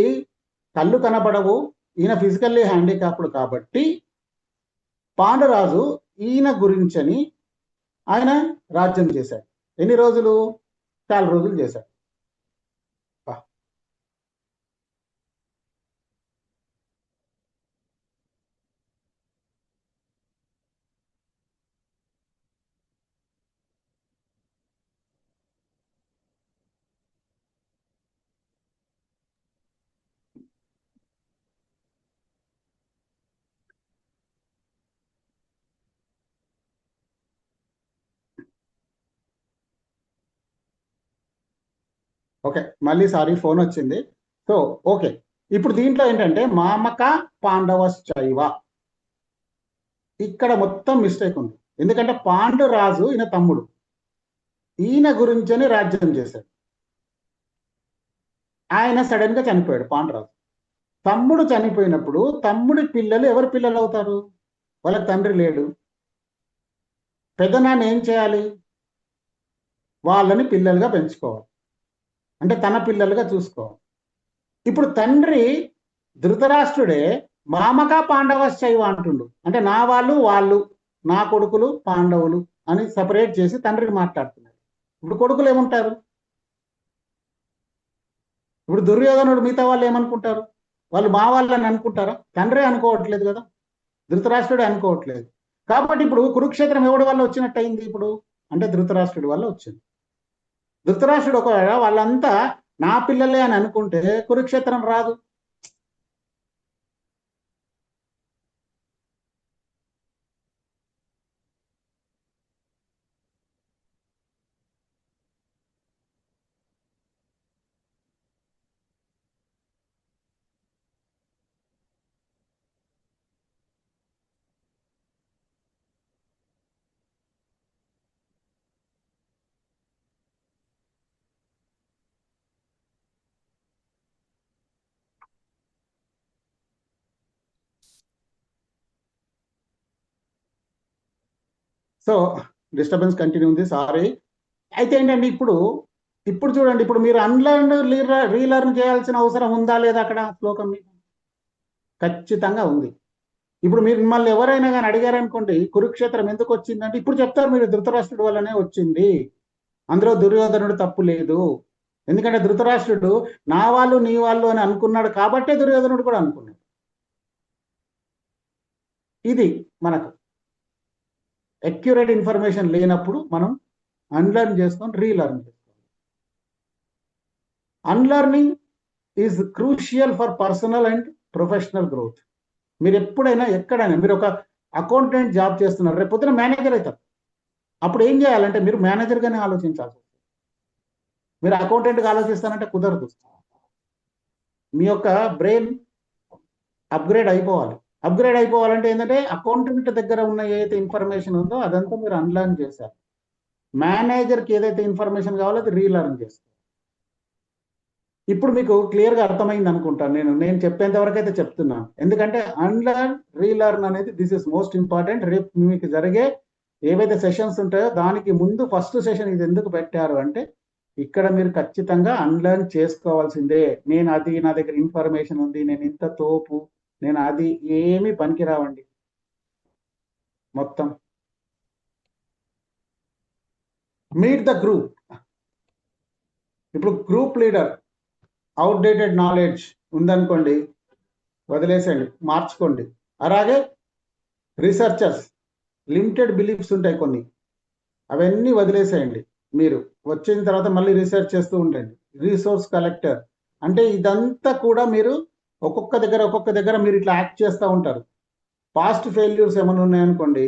కళ్ళు కనబడవు, ఈయన ఫిజికల్లీ హ్యాండిక్యాప్డ్ కాబట్టి పాండురాజు ఈయన గురించని ఆయన రాజ్యం చేశాడు. ఎన్ని రోజులు? చాలా రోజులు చేశాడు. ఓకే, మళ్ళీ సారీ ఫోన్ వచ్చింది. సో ఓకే, ఇప్పుడు దీంట్లో ఏంటంటే మామక పాండవశ్చైవ, ఇక్కడ మొత్తం మిస్టేక్ ఉంది. ఎందుకంటే పాండురాజు ఈయన తమ్ముడు, ఈయన గురించని రాజ్యం చేశాడు. ఆయన సడన్ గా చనిపోయాడు పాండురాజు. తమ్ముడు చనిపోయినప్పుడు తమ్ముడి పిల్లలు ఎవరి పిల్లలు అవుతారు? వాళ్ళకి తండ్రి లేడు. పెద్దనాన్న ఏం చేయాలి? వాళ్ళని పిల్లలుగా పెంచుకోవాలి, అంటే తన పిల్లలుగా చూసుకోవాలి. ఇప్పుడు తండ్రి ధృతరాష్ట్రుడే మామక పాండవశ్చైవ అంటుండు, అంటే నా వాళ్ళు, నా కొడుకులు పాండవులు అని సపరేట్ చేసి తండ్రికి మాట్లాడుతున్నారు. ఇప్పుడు కొడుకులు ఏముంటారు? ఇప్పుడు దుర్యోధనుడు మిగతా వాళ్ళు ఏమనుకుంటారు? వాళ్ళు మా వాళ్ళని అనుకుంటారా? తండ్రి అనుకోవట్లేదు కదా, ధృతరాష్ట్రుడే అనుకోవట్లేదు. కాబట్టి ఇప్పుడు కురుక్షేత్రం ఎవడి వల్ల వచ్చినట్టు అయింది ఇప్పుడు అంటే ధృతరాష్ట్రుడి వల్ల వచ్చింది. ధృతరాష్ట్రుడు ఒకవేళ వాళ్ళంతా నా పిల్లలే అని అనుకుంటే కురుక్షేత్రం రాదు. సో డిస్టర్బెన్స్ కంటిన్యూ ఉంది, సారీ. అయితే ఏంటంటే ఇప్పుడు చూడండి, ఇప్పుడు మీరు అన్లర్న్ రీలర్న్ చేయాల్సిన అవసరం ఉందా లేదా అక్కడ శ్లోకం మీద? ఖచ్చితంగా ఉంది. ఇప్పుడు మీరు మిమ్మల్ని ఎవరైనా కానీ అడిగారనుకోండి కురుక్షేత్రం ఎందుకు వచ్చిందంటే ఇప్పుడు చెప్తారు మీరు ధృతరాష్ట్రుడి వల్లనే వచ్చింది, అందులో దుర్యోధనుడు తప్పు లేదు. ఎందుకంటే ధృతరాష్ట్రుడు నా వాళ్ళు నీ వాళ్ళు అని అనుకున్నాడు కాబట్టే దుర్యోధనుడు కూడా అనుకున్నాడు. ఇది మనకు అక్యురేట్ ఇన్ఫర్మేషన్ లేనప్పుడు మనం అన్లర్న్ చేసుకొని రీలర్న్ చేసుకోవాలి. Unlearning is crucial for personal and professional growth. మీరు ఎప్పుడైనా ఎక్కడైనా మీరు ఒక అకౌంటెంట్ జాబ్ చేస్తున్నారు, రేపు పొద్దున మేనేజర్ అవుతారు. అప్పుడు ఏం చేయాలంటే మీరు మేనేజర్గానే ఆలోచించాల్సి వస్తుంది. మీరు అకౌంటెంట్గా ఆలోచిస్తానంటే కుదరదు. మీ యొక్క బ్రెయిన్ అప్గ్రేడ్ అయిపోవాలి. అప్గ్రేడ్ అయిపోవాలంటే ఏంటంటే అకౌంటెంట్ దగ్గర ఉన్న ఏదైతే ఇన్ఫర్మేషన్ ఉందో అదంతా మీరు అన్లర్న్ చేశారు. మేనేజర్కి ఏదైతే ఇన్ఫర్మేషన్ కావాలో అది రీలర్న్ చేస్తారు. ఇప్పుడు మీకు క్లియర్గా అర్థమైంది అనుకుంటాను. నేను చెప్పేంత వరకు అయితే చెప్తున్నాను, ఎందుకంటే అన్లర్న్ రీలర్న్ అనేది దిస్ ఇస్ మోస్ట్ ఇంపార్టెంట్. రేపు మీకు జరిగే ఏవైతే సెషన్స్ ఉంటాయో దానికి ముందు ఫస్ట్ సెషన్ ఇది ఎందుకు పెట్టారు అంటే ఇక్కడ మీరు ఖచ్చితంగా అన్లర్న్ చేసుకోవాల్సిందే. నా దగ్గర ఇన్ఫర్మేషన్ ఉంది, నేను ఇంత తోపు, నేను అది ఏమీ పనికిరావండి మొత్తం. Meet the group. ఇప్పుడు గ్రూప్ లీడర్ అవుట్డేటెడ్ నాలెడ్జ్ ఉందనుకోండి, వదిలేసేయండి, మార్చుకోండి. అలాగే రీసెర్చర్స్ లిమిటెడ్ బిలీఫ్స్ ఉంటాయి కొన్ని, అవన్నీ వదిలేసేయండి. మీరు వచ్చిన తర్వాత మళ్ళీ రీసెర్చ్ చేస్తూ ఉండండి. రీసోర్స్ కలెక్టర్ అంటే ఇదంతా కూడా మీరు ఒక్కొక్క దగ్గర మీరు ఇట్లా యాక్ట్ చేస్తూ ఉంటారు. పాస్ట్ ఫెయిల్యూర్స్ ఏమైనా ఉన్నాయనుకోండి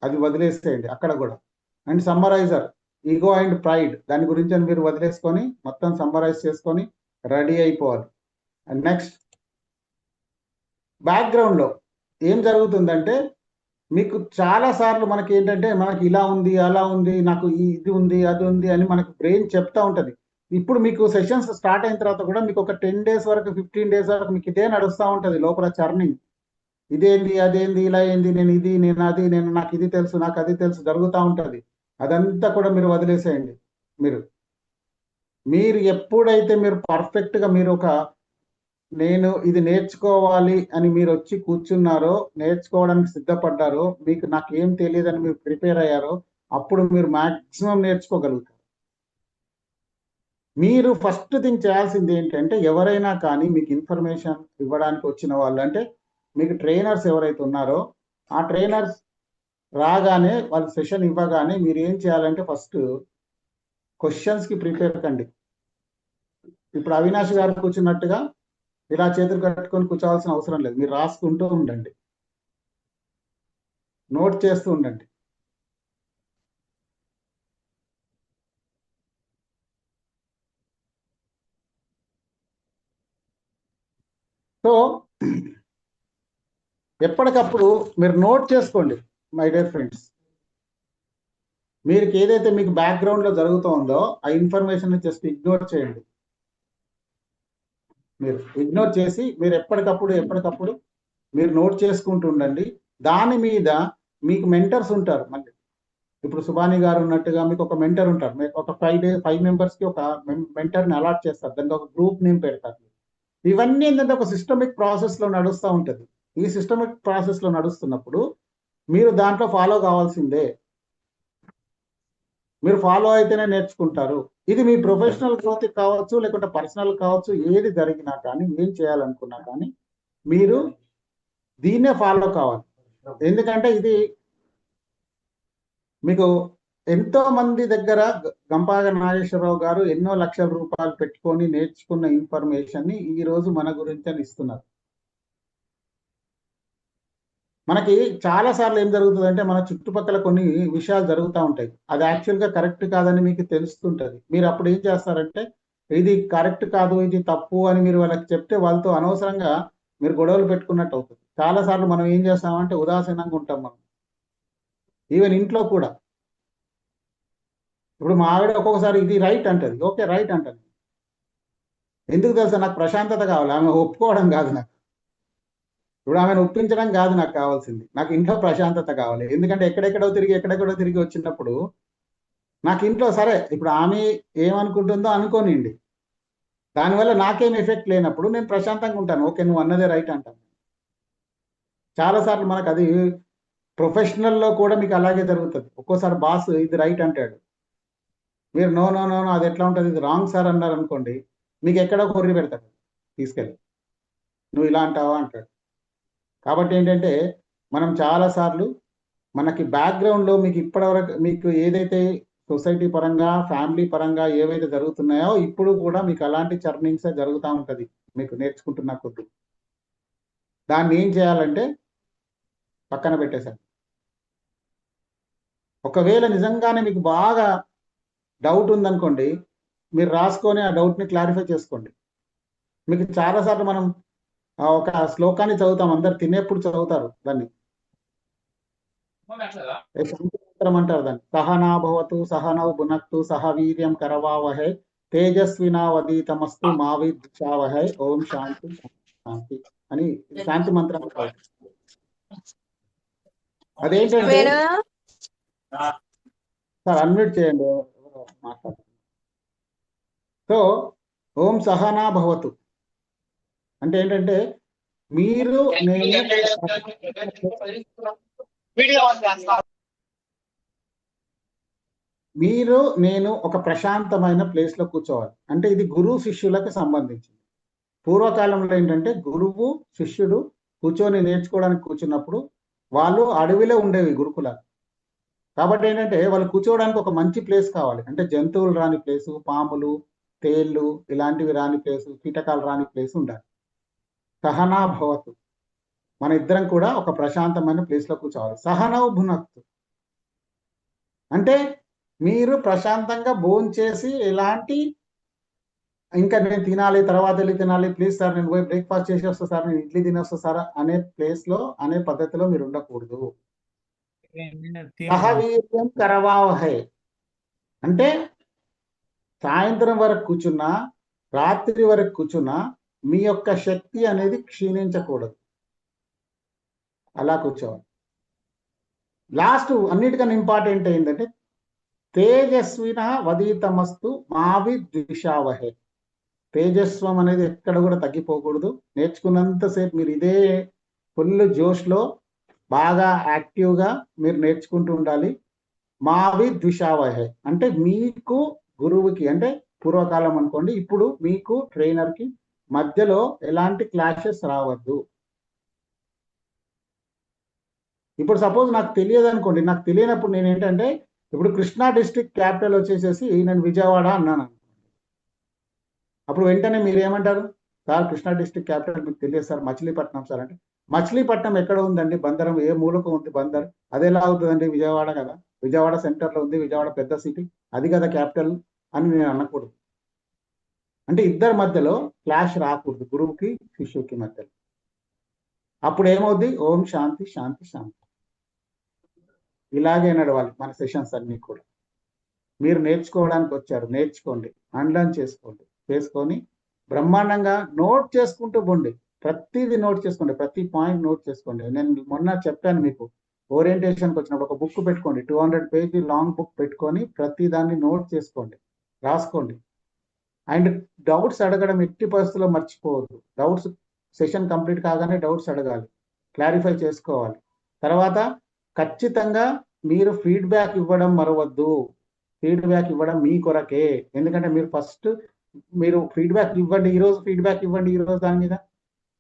అది వదిలేసేయండి అక్కడ కూడా. అండ్ సమ్మరైజర్, ఈగో అండ్ ప్రైడ్ దాని గురించి అని మీరు వదిలేసుకొని మొత్తం సమ్మరైజ్ చేసుకొని రెడీ అయిపోవాలి. అండ్ నెక్స్ట్ బ్యాక్గ్రౌండ్లో ఏం జరుగుతుందంటే మీకు చాలా సార్లు మనకి ఏంటంటే మనకి ఇలా ఉంది అలా ఉంది నాకు ఇది ఉంది అది ఉంది అని మనకు బ్రెయిన్ చెప్తా ఉంటుంది. ఇప్పుడు మీకు సెషన్స్ స్టార్ట్ అయిన తర్వాత కూడా మీకు ఒక 10 days వరకు 15 days వరకు మీకు ఇదే నడుస్తూ ఉంటుంది లోపల చర్నింగ్. ఇదేంది అదేంది ఇలా ఏంది నేను ఇది నేను అది నేను నాకు ఇది తెలుసు నాకు అది తెలుసు జరుగుతూ ఉంటుంది. అదంతా కూడా మీరు వదిలేసేయండి. మీరు ఎప్పుడైతే మీరు పర్ఫెక్ట్గా మీరు ఒక నేను ఇది నేర్చుకోవాలి అని మీరు వచ్చి కూర్చున్నారో నేర్చుకోవడానికి సిద్ధపడ్డారో మీకు నాకు ఏం తెలియదని మీరు ప్రిపేర్ అయ్యారో అప్పుడు మీరు మాక్సిమం నేర్చుకోగలుగుతారు. మీరు ఫస్ట్ థింగ్ చేయాల్సింది ఏంటంటే ఎవరైనా కానీ మీకు ఇన్ఫర్మేషన్ ఇవ్వడానికి వచ్చిన వాళ్ళు అంటే మీకు ట్రైనర్స్ ఎవరైతే ఉన్నారో ఆ ట్రైనర్స్ రాగానే వాళ్ళ సెషన్ ఇవ్వగానే మీరు ఏం చేయాలంటే ఫస్ట్ క్వశ్చన్స్కి ప్రిపేర్ కండి. ఇప్పుడు అవినాష్ గారు కూర్చున్నట్టుగా ఇలా చేతులు కట్టుకొని కూర్చోవాల్సిన అవసరం లేదు. మీరు రాసుకుంటూ ఉండండి, నోట్ చేస్తూ ఉండండి. సో ఎప్పటికప్పుడు మీరు నోట్ చేసుకోండి మై డియర్ ఫ్రెండ్స్. మీరు ఏదైతే మీకు బ్యాక్గ్రౌండ్లో జరుగుతుందో ఆ ఇన్ఫర్మేషన్ జస్ట్ ఇగ్నోర్ చేయండి. మీరు ఇగ్నోర్ చేసి మీరు ఎప్పటికప్పుడు మీరు నోట్ చేసుకుంటూ ఉండండి. దాని మీద మీకు మెంటర్స్ ఉంటారు. మళ్ళీ ఇప్పుడు సుబాని గారు ఉన్నట్టుగా మీకు ఒక మెంటర్ ఉంటారు. ఒక 5 మెంబర్స్కి ఒక మెంటర్ని అలాట్ చేస్తారు. దానికి ఒక గ్రూప్ నేమ్ పెడతారు. ఇవన్నీ ఏంటంటే ఒక సిస్టమిక్ ప్రాసెస్లో నడుస్తూ ఉంటుంది. ఈ సిస్టమిక్ ప్రాసెస్లో నడుస్తున్నప్పుడు మీరు దాంట్లో ఫాలో కావాల్సిందే. మీరు ఫాలో అయితేనే నేర్చుకుంటారు. ఇది మీ ప్రొఫెషనల్ గ్రోత్ కావచ్చు లేకుంటే పర్సనల్ కావచ్చు, ఏది జరిగినా కానీ ఏం చేయాలనుకున్నా కానీ మీరు దీన్నే ఫాలో కావాలి. ఎందుకంటే ఇది మీకు ఎంతో మంది దగ్గర గంపాగ నాగేశ్వరరావు గారు ఎన్నో లక్షల రూపాయలు పెట్టుకొని నేర్చుకున్న ఇన్ఫర్మేషన్ని ఈ రోజు మన గురించి అని ఇస్తున్నారు. మనకి చాలా సార్లు ఏం జరుగుతుందంటే మన చుట్టుపక్కల కొన్ని విషయాలు జరుగుతూ ఉంటాయి. అది యాక్చువల్గా కరెక్ట్ కాదని మీకు తెలుస్తుంటుంది. మీరు అప్పుడు ఏం చేస్తారంటే ఇది కరెక్ట్ కాదు ఇది తప్పు అని మీరు వాళ్ళకి చెప్తే వాళ్ళతో అనవసరంగా మీరు గొడవలు పెట్టుకున్నట్టు అవుతుంది. చాలా సార్లు మనం ఏం చేస్తామంటే ఉదాసీనంగా ఉంటాం. మనం ఈవెన్ ఇంట్లో కూడా ఇప్పుడు మా ఆవిడ ఒక్కొక్కసారి ఇది రైట్ అంటది, ఓకే రైట్ అంటది. ఎందుకు తెలుసా? నాకు ప్రశాంతత కావాలి, ఆమె ఒప్పుకోవడం కాదు. నాకు ఇప్పుడు ఆమెను ఒప్పించడం కాదు నాకు కావాల్సింది, నాకు ఇంట్లో ప్రశాంతత కావాలి. ఎందుకంటే ఎక్కడెక్కడో తిరిగి వచ్చినప్పుడు నాకు ఇంట్లో సరే ఇప్పుడు ఆమె ఏమనుకుంటుందో అనుకోనిండి, దానివల్ల నాకేం ఎఫెక్ట్ లేనప్పుడు నేను ప్రశాంతంగా ఉంటాను. ఓకే నువ్వు అన్నదే రైట్ అంటాను. చాలాసార్లు మనకు అది ప్రొఫెషనల్లో కూడా మీకు అలాగే జరుగుతుంది. ఒక్కోసారి బాస్ ఇది రైట్ అంటాడు, మీరు నో నో నో అది ఎట్లా ఉంటుంది ఇది రాంగ్ సార్ అన్నారు అనుకోండి, మీకు ఎక్కడో కొర్రి పెడతాడు తీసుకెళ్ళి, నువ్వు ఇలా అంటావా అంటాడు. కాబట్టి ఏంటంటే మనం చాలాసార్లు మనకి బ్యాక్గ్రౌండ్లో మీకు ఇప్పటివరకు మీకు ఏదైతే సొసైటీ పరంగా ఫ్యామిలీ పరంగా ఏవైతే జరుగుతున్నాయో ఇప్పుడు కూడా మీకు అలాంటి చర్నింగ్సే జరుగుతూ ఉంటుంది మీకు నేర్చుకుంటున్న కొద్ది. దాన్ని ఏం చేయాలంటే పక్కన పెట్టేశారు. ఒకవేళ నిజంగానే మీకు బాగా డౌట్ ఉందనుకోండి, మీరు రాసుకొని ఆ డౌట్ని క్లారిఫై చేసుకోండి. మీకు చాలాసార్లు మనం ఒక శ్లోకాన్ని చదువుతాం, అందరు తినేప్పుడు చదువుతారు దాన్ని, శాంతిమంత్రం అంటారు దాన్ని. సహనా భవతు సహనౌ భునక్తు సహ వీర్యం కరవావహై తేజస్వినావధీతమస్తు మా విద్విషావహై ఓం శాంతి శాంతి అని శాంతి మంత్రం. అదేంటంటే సార్ అన్మ్యూట్ చేయండి మాట్లాడుతున్నారు. సో ఓం సహనా భవతు అంటే ఏంటంటే మీరు నేను ఒక ప్రశాంతమైన ప్లేస్లో కూర్చోవాలి. అంటే ఇది గురువు శిష్యులకు సంబంధించింది. పూర్వకాలంలో ఏంటంటే గురువు శిష్యుడు కూర్చొని నేర్చుకోవడానికి కూర్చున్నప్పుడు వాళ్ళు అడవిలో ఉండేవి గురుకులాలు. కాబట్టి ఏంటంటే వాళ్ళు కూర్చోవడానికి ఒక మంచి ప్లేస్ కావాలి. అంటే జంతువులు రాని ప్లేసు, పాములు తేళ్ళు ఇలాంటివి రాని ప్లేసు, కీటకాలు రాని ప్లేస్ ఉండాలి. సహనా భవతు, మన ఇద్దరం కూడా ఒక ప్రశాంతమైన ప్లేస్లో కూర్చోవాలి. సహనౌ భునక్తు అంటే మీరు ప్రశాంతంగా భోంచేసి ఎలాంటి ఇంకా నేను తినాలి తర్వాత వెళ్ళి తినాలి ప్లీజ్ సార్ నేను పోయి బ్రేక్ఫాస్ట్ చేసి వస్తా సార్ నేను ఇడ్లీ తిని వస్తా సార్ అనే ప్లేస్లో అనే పద్ధతిలో మీరు ఉండకూడదు. సహవీర్యం కరవావహై అంటే సాయంత్రం వరకు కూర్చున్నా రాత్రి వరకు కూర్చున్నా మీ యొక్క శక్తి అనేది క్షీణించకూడదు. అలా కూర్చోవాలి. లాస్ట్ అన్నిటికన్నా ఇంపార్టెంట్ ఏంటంటే తేజస్విన వదీతమస్తు మావి ద్విషావహే. తేజస్వం అనేది ఎక్కడ కూడా తగ్గిపోకూడదు. నేర్చుకున్నంతసేపు మీరు ఇదే ఫుల్ జోష్లో బాగా యాక్టివ్గా మీరు నేర్చుకుంటూ ఉండాలి. మావి ద్విషావహే అంటే మీకు గురువుకి అంటే పూర్వకాలం అనుకోండి, ఇప్పుడు మీకు ట్రైనర్కి మధ్యలో ఎలాంటి క్లాషెస్ రావద్దు. ఇప్పుడు సపోజ్ నాకు తెలియదు అనుకోండి, నాకు తెలియనప్పుడు నేను ఏంటంటే ఇప్పుడు కృష్ణా డిస్ట్రిక్ట్ క్యాపిటల్ వచ్చేసేసి నేను విజయవాడ అన్నాను. అప్పుడు వెంటనే మీరు ఏమంటారు, సార్ కృష్ణా డిస్ట్రిక్ట్ క్యాపిటల్ మీకు తెలియదు సార్, మచిలీపట్నం సార్ అంటే మచిలీపట్నం ఎక్కడ ఉందండి, బందరం ఏ మూలకు ఉంది బందర్, అది ఎలా అవుతుందండి, విజయవాడ కదా, విజయవాడ సెంటర్లో ఉంది, విజయవాడ పెద్ద సిటీ, అది కదా క్యాపిటల్ అని నేను అనకూడదు. అంటే ఇద్దరి మధ్యలో క్లాష్ రాకూడదు, గురువుకి శిష్యుకి మధ్యలో. అప్పుడు ఏమవుద్ది, ఓం శాంతి శాంతి శాంతి. ఇలాగే నడవాలి మన సెషన్స్ అన్ని కూడా. మీరు నేర్చుకోవడానికి వచ్చారు, నేర్చుకోండి, అన్లర్న్ చేసుకొని బ్రహ్మాండంగా నోట్ చేసుకుంటూ పోండి. ప్రతిదీ నోట్ చేసుకోండి, ప్రతి పాయింట్ నోట్ చేసుకోండి. నేను మొన్న చెప్పాను మీకు, ఓరియంటేషన్కి వచ్చినప్పుడు ఒక బుక్ పెట్టుకోండి, 200 పేజీ లాంగ్ బుక్ పెట్టుకొని ప్రతి దాన్ని నోట్ చేసుకోండి, రాసుకోండి. అండ్ డౌట్స్ అడగడం ఎట్టి పరిస్థితుల్లో మర్చిపోవద్దు. డౌట్స్ సెషన్ కంప్లీట్ కాగానే డౌట్స్ అడగాలి, క్లారిఫై చేసుకోవాలి. తర్వాత ఖచ్చితంగా మీరు ఫీడ్బ్యాక్ ఇవ్వడం మరవద్దు. ఫీడ్బ్యాక్ ఇవ్వడం మీ కొరకే. ఎందుకంటే మీరు ఫస్ట్ మీరు ఫీడ్బ్యాక్ ఇవ్వండి, ఈరోజు ఫీడ్బ్యాక్ ఇవ్వండి ఈరోజు దాని మీద.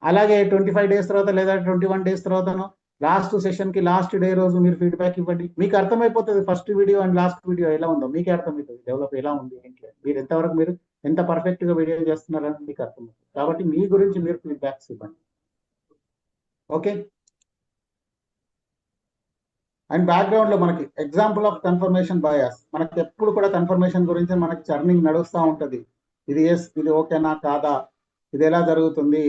అలాగే 25 డేస్ తర్వాత లేదా 21 డేస్ తర్వాతనో లాస్ట్ సెషన్కి లాస్ట్ డే రోజు మీరు ఫీడ్బ్యాక్ ఇవ్వండి. మీకు అర్థమైపోతుంది first video and last video ఎలా ఉందో మీకే అర్థమవుతుంది, డెవలప్ ఎలా ఉంది ఏంటి, మీరు ఎంతవరకు మీరు ఎంత పర్ఫెక్ట్గా వీడియో చేస్తున్నారని మీకు అర్థమవుతుంది. కాబట్టి మీ గురించి మీరు ఫీడ్బ్యాక్స్ ఇవ్వండి. ఓకే. అండ్ బ్యాక్గ్రౌండ్లో మనకి ఎగ్జాంపుల్ ఆఫ్ కన్ఫర్మేషన్ బయాస్, మనకి ఎప్పుడు కూడా కన్ఫర్మేషన్ గురించి మనకి చర్నింగ్ నడుస్తూ ఉంటుంది. ఇది ఎస్, ఇది ఓకేనా కాదా, ఇది ఎలా జరుగుతుంది.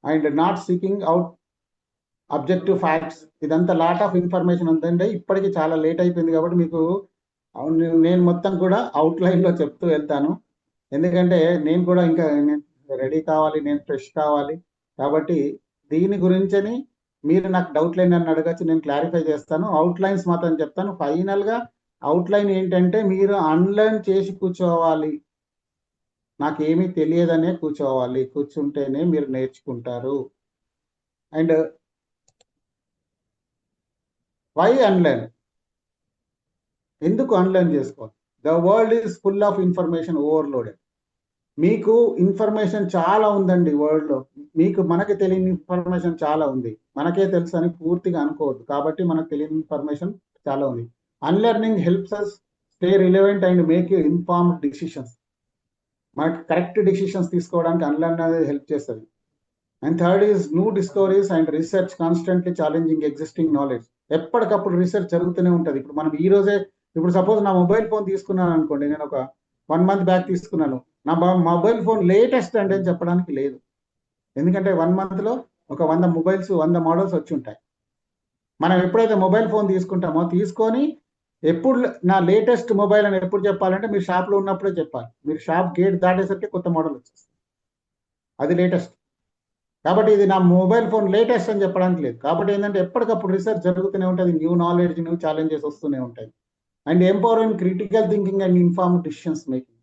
And not seeking out objective facts, ఇదంతా లాట్ ఆఫ్ ఇన్ఫర్మేషన్ ఉందండి. ఇప్పటికీ చాలా లేట్ అయిపోయింది కాబట్టి మీకు నేను మొత్తం కూడా అవుట్లైన్లో చెప్తూ వెళ్తాను. ఎందుకంటే నేను కూడా ఇంకా రెడీ కావాలి, నేను ఫ్రెష్ కావాలి. కాబట్టి దీని గురించని మీరు నాకు డౌట్ లైన్ అని అడగచ్చు, నేను క్లారిఫై చేస్తాను. అవుట్లైన్స్ మాత్రం చెప్తాను. ఫైనల్గా అవుట్లైన్ ఏంటంటే మీరు అన్లర్న్ చేసి కూర్చోవాలి. నాకేమీ తెలియదనే కూర్చోవాలి, కూర్చుంటేనే మీరు నేర్చుకుంటారు. అండ్ వై అన్లర్న్, ఎందుకు అన్లర్న్ చేసుకోవాలి? The world is full of information overloaded. మీకు ఇన్ఫర్మేషన్ చాలా ఉందండి వరల్డ్లో. మనకి తెలియని ఇన్ఫర్మేషన్ చాలా ఉంది. మనకే తెలుసు అని పూర్తిగా అనుకోవద్దు. కాబట్టి మనకు తెలియని ఇన్ఫర్మేషన్ చాలా ఉంది. Unlearning helps us stay relevant and make you informed decisions. మనకి కరెక్ట్ డిసిషన్స్ తీసుకోవడానికి అన్లర్న్ అనేది హెల్ప్ చేస్తుంది. And third is new discoveries and research constantly challenging existing knowledge. ఎప్పటికప్పుడు రీసెర్చ్ జరుగుతూనే ఉంటుంది. ఇప్పుడు మనం ఈ రోజే, ఇప్పుడు సపోజ్ నా మొబైల్ ఫోన్ తీసుకున్నాను అనుకోండి, నేను ఒక 1 month బ్యాక్ తీసుకున్నాను, నా మొబైల్ ఫోన్ లేటెస్ట్ అంటే అని చెప్పడానికి లేదు. ఎందుకంటే 1 monthలో ఒక 100 మొబైల్స్ 100 మోడల్స్ వచ్చి ఉంటాయి. మనం ఎప్పుడైతే మొబైల్ ఫోన్ తీసుకుంటామో తీసుకొని ఎప్పుడు నా లేటెస్ట్ మొబైల్ అని ఎప్పుడు చెప్పాలంటే మీరు షాప్లో ఉన్నప్పుడే చెప్పాలి. మీరు షాప్ గేట్ దాటేసరికి కొత్త మోడల్ వచ్చేస్తుంది, అది లేటెస్ట్. కాబట్టి ఇది నా మొబైల్ ఫోన్ లేటెస్ట్ అని చెప్పడానికి లేదు. కాబట్టి ఏంటంటే ఎప్పటికప్పుడు రీసెర్చ్ జరుగుతూనే ఉంటుంది, న్యూ నాలెడ్జ్, న్యూ ఛాలెంజెస్ వస్తూనే ఉంటాయి. And empowering critical thinking and informed decisions making.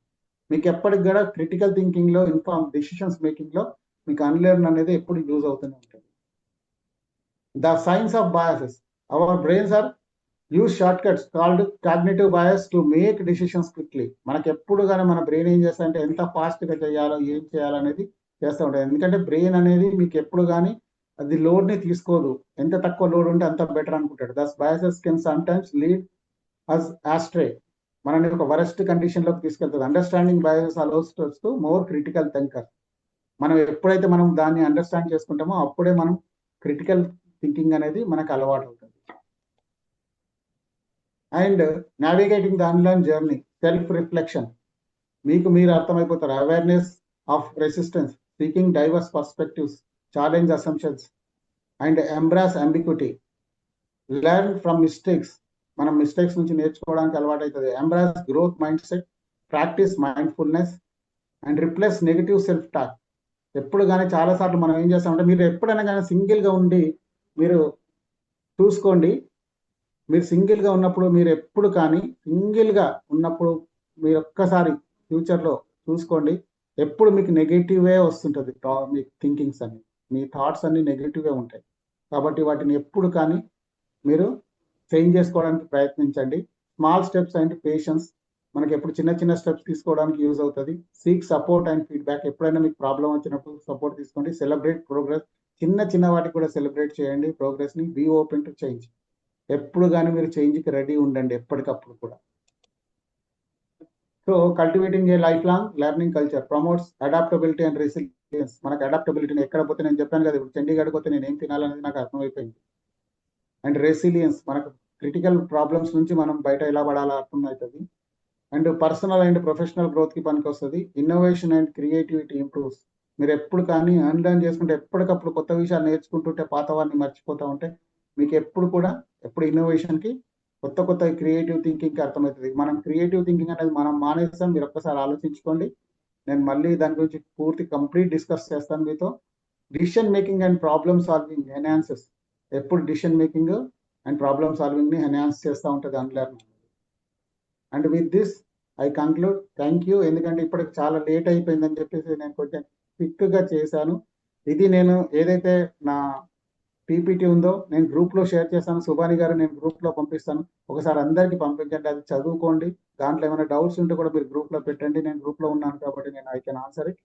మీకు ఎప్పటికి కూడా క్రిటికల్ థింకింగ్లో, ఇన్ఫార్మ్ డిసిషన్స్ మేకింగ్లో మీకు అన్లెర్న్ అనేది ఎప్పుడు యూజ్ అవుతూనే ఉంటుంది. The science of biases, our brains are use short cuts called cognitive bias to make decisions quickly. మనకి ఎప్పుడు కానీ మన బ్రెయిన్ ఏం చేస్తా అంటే ఎంత ఫాస్ట్గా చేయాలో ఏం చేయాలో అనేది చేస్తూ ఉంటుంది. ఎందుకంటే బ్రెయిన్ అనేది మీకు ఎప్పుడు కానీ అది లోడ్ని తీసుకోదు. ఎంత తక్కువ లోడ్ ఉంటే అంత బెటర్ అనుకుంటాడు. These biases can sometimes lead us astray, మనని ఒక వరస్ట్ కండిషన్లోకి తీసుకెళ్తుంది. Understanding biases allows to more critical thinker. మనం ఎప్పుడైతే మనం దాన్ని అండర్స్టాండ్ చేసుకుంటామో అప్పుడే మనం క్రిటికల్ థింకింగ్ అనేది మనకు అలవాటు అవుతుంది. And navigating the unlearn journey, self reflection, మీకు మీరు అర్థమైపోతారు. Awareness of resistance, seeking diverse perspectives, challenge assumptions and embrace ambiguity, learn from mistakes, మనం మిస్టేక్స్ నుంచి నేర్చుకోవడానికి అలవాటు అవుతుంది. Embrace growth mindset, practice mindfulness and replace negative self talk. ఎప్పుడు కానీ చాలాసార్లు మనం ఏం చేస్తామంటే, మీరు ఎప్పుడైనా కానీ సింగిల్గా ఉండి మీరు చూసుకోండి, మీరు సింగిల్గా ఉన్నప్పుడు, మీరు ఎప్పుడు కానీ సింగిల్గా ఉన్నప్పుడు మీరు ఒక్కసారి ఫ్యూచర్లో చూసుకోండి, ఎప్పుడు మీకు నెగిటివే వస్తుంటుంది. మీ థింకింగ్స్ అన్ని, మీ థాట్స్ అన్ని నెగిటివే ఉంటాయి. కాబట్టి వాటిని ఎప్పుడు కానీ మీరు చేంజ్ చేసుకోవడానికి ప్రయత్నించండి. స్మాల్ స్టెప్స్ అండ్ పేషెన్స్, మనకి ఎప్పుడు చిన్న చిన్న స్టెప్స్ తీసుకోవడానికి యూజ్ అవుతుంది. సీక్ సపోర్ట్ అండ్ ఫీడ్బ్యాక్, ఎప్పుడైనా మీకు ప్రాబ్లం వచ్చినప్పుడు సపోర్ట్ తీసుకోండి. సెలబ్రేట్ ప్రోగ్రెస్, చిన్న చిన్న వాటికి కూడా సెలబ్రేట్ చేయండి ప్రోగ్రెస్ని. బీ ఓపెన్ టు చేంజ్, ఎప్పుడు కానీ మీరు చేంజ్కి రెడీ ఉండండి ఎప్పటికప్పుడు కూడా. So cultivating A life long learning culture promotes adaptability and resilience. మనకు అడాప్టబిలిటీని ఎక్కడ పోతే, నేను చెప్పాను కదా ఇప్పుడు చండీగఢ్ పోతే నేను ఏం తినాలనేది నాకు అర్థమైపోయింది. అండ్ రెసిలియన్స్, మనకు క్రిటికల్ ప్రాబ్లమ్స్ నుంచి మనం బయట ఎలా పడాలో అర్థమవుతుంది. అండ్ పర్సనల్ అండ్ ప్రొఫెషనల్ గ్రోత్కి పనికి వస్తుంది. ఇన్నోవేషన్ అండ్ క్రియేటివిటీ ఇంప్రూవ్స్, మీరు ఎప్పుడు కానీ అన్లర్న్ చేసుకుంటే, ఎప్పటికప్పుడు కొత్త విషయాలు నేర్చుకుంటుంటే, పాత వారిని మర్చిపోతూ ఉంటే, మీకు ఎప్పుడు కూడా ఎప్పుడు ఇన్నోవేషన్కి, కొత్త కొత్త క్రియేటివ్ థింకింగ్కి అర్థమవుతుంది. మనం క్రియేటివ్ థింకింగ్ అనేది మనం మానేస్తాం. మీరు ఒక్కసారి ఆలోచించుకోండి, నేను మళ్ళీ దాని గురించి పూర్తి కంప్లీట్ డిస్కస్ చేస్తాను మీతో. Decision making and problem solving enhances, ఎప్పుడు డిసిషన్ మేకింగ్ అండ్ ప్రాబ్లమ్ సాల్వింగ్ని ఎన్హాన్స్ చేస్తూ ఉంటుంది unlearn. And with this I conclude. Thank you. ఎందుకంటే ఇప్పటికి చాలా లేట్ అయిపోయిందని చెప్పేసి నేను కొంచెం క్విక్గా చేశాను. ఇది నేను ఏదైతే నా పీపీటీ ఉందో నేను గ్రూప్లో షేర్ చేస్తాను. సుబాని గారు నేను గ్రూప్లో పంపిస్తాను, ఒకసారి అందరికీ పంపించండి, అది చదువుకోండి. దాంట్లో ఏమైనా డౌట్స్ ఉంటే కూడా మీరు గ్రూప్లో పెట్టండి. నేను గ్రూప్లో ఉన్నాను కాబట్టి నేను I can answer it.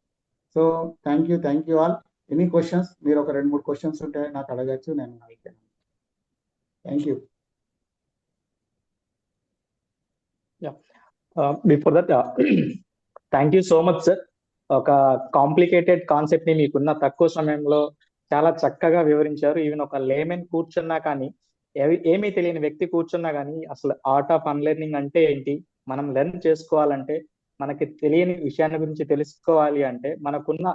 So thank you all. Any questions, మీరు ఒక 2-3 క్వశ్చన్స్ ఉంటే నాకు అడగచ్చు, నేను I can. Thank you. Before that thank you so much sir. ఒక కాంప్లికేటెడ్ కాన్సెప్ట్ ని మీకున్న తక్కువ సమయంలో చాలా చక్కగా వివరించారు. ఈవెన్ ఒక లేమెన్ కూర్చున్నా కానీ, ఏమీ తెలియని వ్యక్తి కూర్చున్నా కానీ అసలు ఆర్ట్ ఆఫ్ అన్లెర్నింగ్ అంటే ఏంటి, మనం లెర్న్ చేసుకోవాలంటే, మనకి తెలియని విషయాన్ని గురించి తెలుసుకోవాలి అంటే, మనకున్న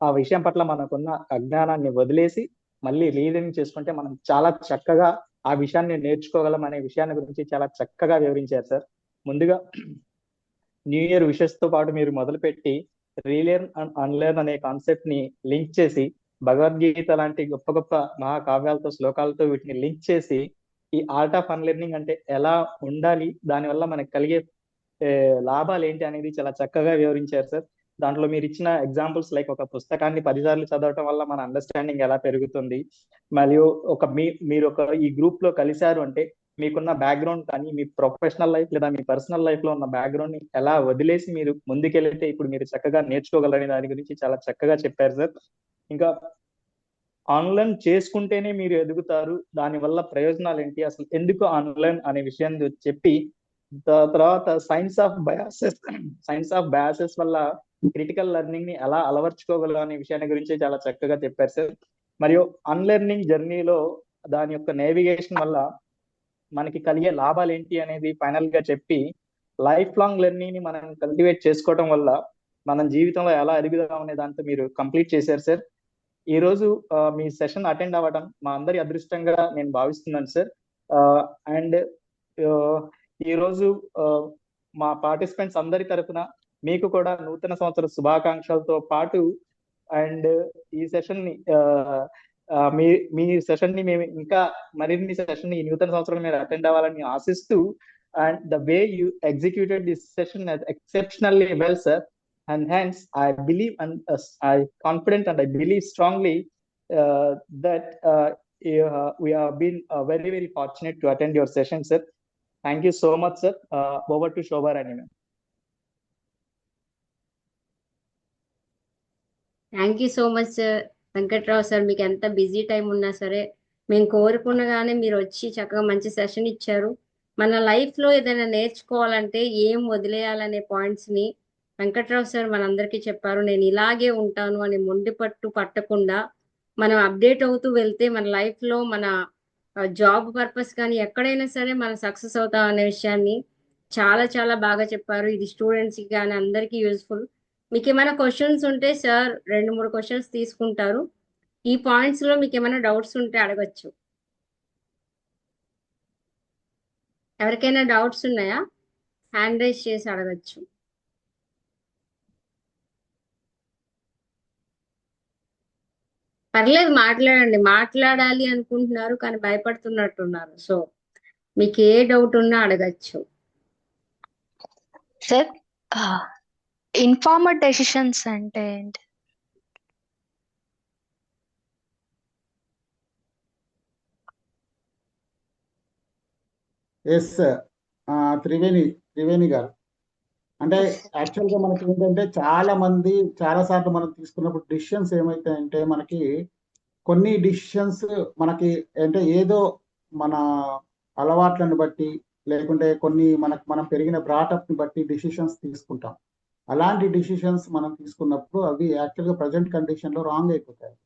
ఆ విషయం పట్ల మనకున్న అజ్ఞానాన్ని వదిలేసి మళ్ళీ రీలెర్నింగ్ చేసుకుంటే మనం చాలా చక్కగా ఆ విషయాన్ని నేర్చుకోగలం అనే విషయాన్ని గురించి చాలా చక్కగా వివరించారు సార్. ముందుగా న్యూ ఇయర్ విషెస్ తో పాటు మీరు మొదలుపెట్టి రీలెర్న్ అండ్ అన్లెర్న్ అనే కాన్సెప్ట్ ని లింక్ చేసి, భగవద్గీత లాంటి గొప్ప గొప్ప మహాకావ్యాలతో, శ్లోకాలతో వీటిని లింక్ చేసి, ఈ ఆర్ట్ ఆఫ్ అన్లెర్నింగ్ అంటే ఎలా ఉండాలి, దానివల్ల మనకు కలిగే లాభాలు ఏంటి అనేది చాలా చక్కగా వివరించారు సార్. దాంట్లో మీరు ఇచ్చిన ఎగ్జాంపుల్స్ లైక్ ఒక పుస్తకాన్ని 10 సార్లు చదవటం వల్ల మన అండర్స్టాండింగ్ ఎలా పెరుగుతుంది, మరియు మీరు ఒక ఈ గ్రూప్ లో కలిశారు అంటే మీకున్న బ్యాక్గ్రౌండ్ కానీ, మీ ప్రొఫెషనల్ లైఫ్ లేదా మీ పర్సనల్ లైఫ్ లో ఉన్న బ్యాక్గ్రౌండ్ ని ఎలా వదిలేసి మీరు ముందుకెళ్తే ఇప్పుడు మీరు చక్కగా నేర్చుకోగలరనే దాని గురించి చాలా చక్కగా చెప్పారు సార్. ఇంకా ఆన్లైన్ చేసుకుంటేనే మీరు ఎదుగుతారు, దానివల్ల ప్రయోజనాలు ఏంటి, అసలు ఎందుకు ఆన్లైన్ అనే విషయాన్ని చెప్పి, తర్వాత సైన్స్ ఆఫ్ బయాసెస్ వల్ల క్రిటికల్ లెర్నింగ్ ని ఎలా అలవర్చుకోగలం అనే విషయాన్ని గురించి చాలా చక్కగా చెప్పారు సార్. మరియు అన్లెర్నింగ్ జర్నీలో దాని యొక్క నేవిగేషన్ వల్ల మనకి కలిగే లాభాలు ఏంటి అనేది ఫైనల్ గా చెప్పి, లైఫ్ లాంగ్ లెర్నింగ్ ని మనం కల్టివేట్ చేసుకోవడం వల్ల మనం జీవితంలో ఎలా ఎదుగుదాం అనే దాంతో మీరు కంప్లీట్ చేశారు సార్. ఈ రోజు మీ సెషన్ అటెండ్ అవ్వడం మా అందరి అదృష్టంగా నేను భావిస్తున్నాను సార్. అండ్ ఈ రోజు మా పార్టిసిపెంట్స్ అందరి తరఫున మీకు కూడా నూతన సంవత్సర శుభాకాంక్షలతో పాటు, అండ్ ఈ సెషన్ ని మీ సెషన్ ని మేము ఇంకా మరిన్ని సెషన్ ఈ నూతన సంవత్సరం మీరు అటెండ్ అవ్వాలని ఆశిస్తూ, and the way you executed this session exceptionally well sir. And hence, I believe and I confident and I believe strongly that we have been very, very fortunate to attend your session, sir. Thank you so much, sir. Over to Shobha Rani, ma'am. Thank you so much sir. Venkatrao sir, మీకు ఎంత busy time ఉన్నా సరే మేము కోరుకున్నగానే మీరు వచ్చి చక్కగా మంచి session ఇచ్చారు. మన లైఫ్లో ఏదైనా నేర్చుకోవాలంటే ఏం వదిలేయాలనే పాయింట్స్ని వెంకట్రావు సార్ మనందరికీ చెప్పారు. నేను ఇలాగే ఉంటాను అని మొండి పట్టు పట్టకుండా మనం అప్డేట్ అవుతూ వెళ్తే మన లైఫ్లో మన జాబ్ పర్పస్ కానీ ఎక్కడైనా సరే మనం సక్సెస్ అవుతాం అనే విషయాన్ని చాలా చాలా బాగా చెప్పారు. ఇది స్టూడెంట్స్కి కానీ అందరికీ యూస్ఫుల్. మీకు ఏమైనా క్వశ్చన్స్ ఉంటే సార్ 2-3 క్వశ్చన్స్ తీసుకుంటారు. ఈ పాయింట్స్లో మీకు ఏమైనా డౌట్స్ ఉంటే అడగచ్చు. ఎవరికైనా డౌట్స్ ఉన్నాయా? హ్యాండ్ రైజ్ చేసి అడగచ్చు. పర్లేదు, మాట్లాడండి. మాట్లాడాలి అనుకుంటున్నారు కానీ భయపడుతున్నట్టున్నారు. సో మీకు ఏ డౌట్ ఉన్నా అడగచ్చు. సార్ ఇన్ఫార్మర్ డెసిషన్స్ అంటే ఏంటి? ఎస్ త్రివేణి గారు, అంటే యాక్చువల్గా మనకి ఏంటంటే చాలా మంది చాలా సార్లు మనం తీసుకున్నప్పుడు డిసిషన్స్ ఏమైతాయంటే మనకి కొన్ని డిసిషన్స్ మనకి అంటే ఏదో మన అలవాట్లను బట్టి లేకుంటే కొన్ని మనం పెరిగిన బ్రాటప్ని బట్టి డిసిషన్స్ తీసుకుంటాం. అలాంటి డిసిషన్స్ మనం తీసుకున్నప్పుడు అవి యాక్చువల్గా ప్రజెంట్ కండిషన్లో రాంగ్ అయిపోతాయి.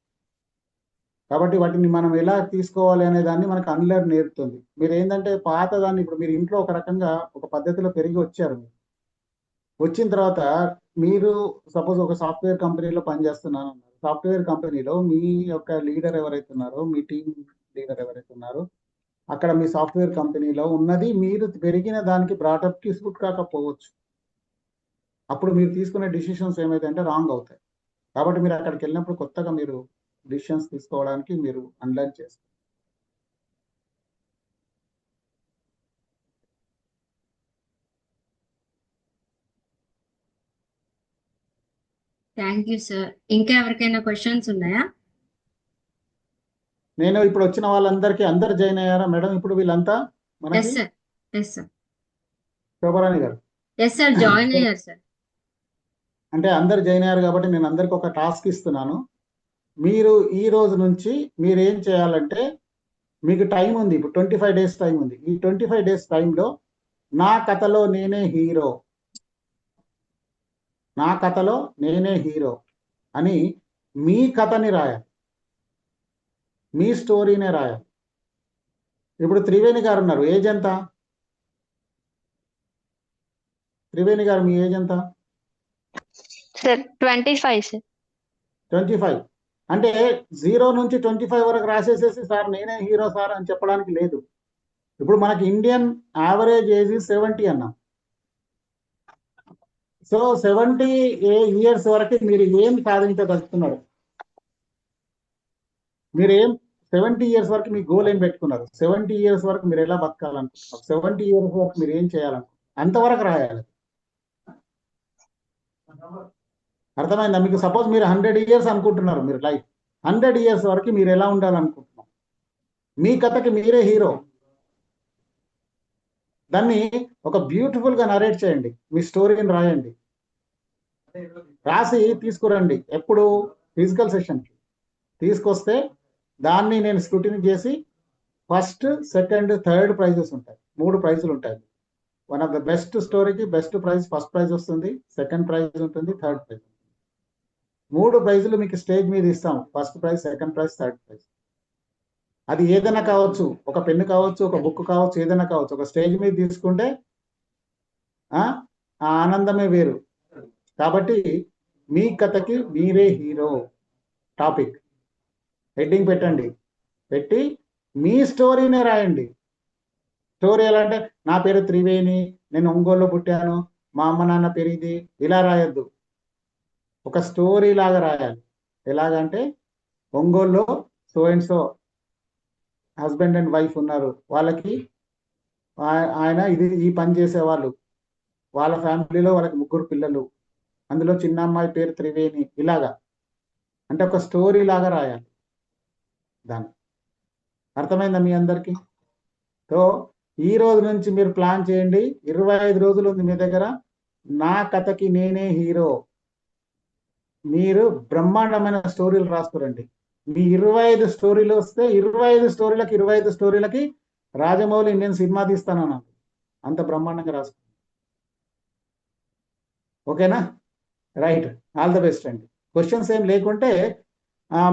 కాబట్టి వాటిని మనం ఎలా తీసుకోవాలి అనే దాన్ని మనకు అన్లర్న్ నేర్పుతుంది. మీరు ఏంటంటే పాత దాన్ని ఇప్పుడు మీరు ఇంట్లో ఒక రకంగా ఒక పద్ధతిలో పెరిగి వచ్చారు. వచ్చిన తర్వాత మీరు సపోజ్ ఒక సాఫ్ట్వేర్ కంపెనీలో పనిచేస్తున్నాను అన్నారు. సాఫ్ట్వేర్ కంపెనీలో మీ యొక్క లీడర్ ఎవరైతే ఉన్నారో, మీ టీం లీడర్ ఎవరైతే ఉన్నారో, అక్కడ మీ సాఫ్ట్వేర్ కంపెనీలో ఉన్నది మీరు పెరిగిన దానికి బ్రాటప్కి సూట్ కాకపోవచ్చు. అప్పుడు మీరు తీసుకునే డిసిషన్స్ ఏమైతే అంటే రాంగ్ అవుతాయి. కాబట్టి మీరు అక్కడికి వెళ్ళినప్పుడు కొత్తగా మీరు డిసిషన్స్ తీసుకోవడానికి మీరు అన్లర్న్ చేస్తారు. Thank you sir. ఇంకా ఎవరికైనా క్వశ్చన్స్ ఉన్నాయా? నేను ఇప్పుడు వచ్చిన వాళ్ళందరికీ అందరు జాయిన్ అయ్యారా మేడం? ఇప్పుడు వీళ్ళంతా ఎస్ మనకి sir. Yes sir. Shobharani garu, yes sir, join అయ్యారు సార్. అంటే అందరు జాయిన్ అయ్యారు కాబట్టి నేను అందరికి ఒక టాస్క్ ఇస్తున్నాను. మీరు ఈ రోజు నుంచి మీరు ఏం చేయాలంటే, మీకు టైం ఉంది, ఇప్పుడు 25 days టైం ఉంది. ఈ 25 days టైంలో నా కథలో నేనే హీరో, నా కథలో నేనే హీరో అని మీ కథని రాయాలి, మీ స్టోరీనే రాయాలి. ఇప్పుడు త్రివేణి గారు ఉన్నారు, ఏజ్ ఎంత? త్రివేణి గారు మీ ఏజ్ ఎంత? Sir 25 sir. 25. అంటే 0 నుంచి 25 వరకు రాసేసేసి సార్ నేనే హీరో సార్ అని చెప్పడానికి లేదు. ఇప్పుడు మనకి ఇండియన్ యావరేజ్ ఏజ్ 70 అన్నాం. సో 70 years వరకు మీరు ఏం సాధించదలుచుకున్నారు? మీరు 70 years వరకు మీ గోల్ ఏం పెట్టుకున్నారు? 70 years వరకు మీరు ఎలా బతకాలనుకుంటున్నారు? 70 years వరకు మీరు ఏం చేయాలనుకుంటున్నారు? అంతవరకు రాయాలి. అర్థమైందా మీకు? సపోజ్ మీరు 100 years అనుకుంటున్నారు, మీరు లైఫ్ 100 years వరకు మీరు ఎలా ఉండాలనుకుంటున్నారు? మీ కథకి మీరే హీరో. దాన్ని ఒక బ్యూటిఫుల్ గా నరేట్ చేయండి, మీ స్టోరీని రాయండి, రాసి తీసుకురండి. ఎప్పుడు? ఫిజికల్ సెషన్కి తీసుకొస్తే దాన్ని నేను స్క్రూటినీ చేసి ఫస్ట్, సెకండ్, థర్డ్ ప్రైజెస్ ఉంటాయి. 3 ప్రైజులు ఉంటాయి. వన్ ఆఫ్ ద బెస్ట్ స్టోరీకి బెస్ట్ ప్రైజ్, ఫస్ట్ ప్రైజ్ వస్తుంది, సెకండ్ ప్రైజ్ ఉంటుంది, థర్డ్ ప్రైజ్. 3 ప్రైజులు మీకు స్టేజ్ మీద ఇస్తాం. First prize, second prize, third prize. అది ఏదైనా కావచ్చు, ఒక పెన్ను కావచ్చు, ఒక బుక్ కావచ్చు, ఏదైనా కావచ్చు. ఒక స్టేజ్ మీద తీసుకుంటే ఆ ఆనందమే వేరు. కాబట్టి మీ కథకి మీరే హీరో టాపిక్ హెడ్డింగ్ పెట్టండి, పెట్టి మీ స్టోరీనే రాయండి. స్టోరీ ఎలా అంటే, నా పేరు త్రివేణి, నేను ఒంగోలులో పుట్టాను, మా అమ్మ నాన్న పేరు ఇది, ఇలా రాయొద్దు. ఒక స్టోరీ లాగా రాయాలి. ఎలాగంటే, ఒంగోలులో so and so husband and wife ఉన్నారు, వాళ్ళకి ఆయన ఈ పని చేసేవాళ్ళు, వాళ్ళ ఫ్యామిలీలో వాళ్ళకి 3 పిల్లలు, అందులో చిన్న అమ్మాయి పేరు త్రివేణి, ఇలాగా. అంటే ఒక స్టోరీ లాగా రాయాలి దాన్ని. అర్థమైందా మీ అందరికీ? సో ఈ రోజు నుంచి మీరు ప్లాన్ చేయండి. 25 రోజులు ఉంది మీ దగ్గర. నా కథకి నేనే హీరో. మీరు బ్రహ్మాండమైన స్టోరీలు రాసుకురండి. మీ 25 స్టోరీలు వస్తే 25 స్టోరీలకి 25 స్టోరీలకి రాజమౌళి ఇండియన్ సినిమా తీస్తాను. అంత బ్రహ్మాండంగా రాసుకు. ఓకేనా? రైట్, ఆల్ ద బెస్ట్ అండి. క్వశ్చన్స్ ఏం లేకుంటే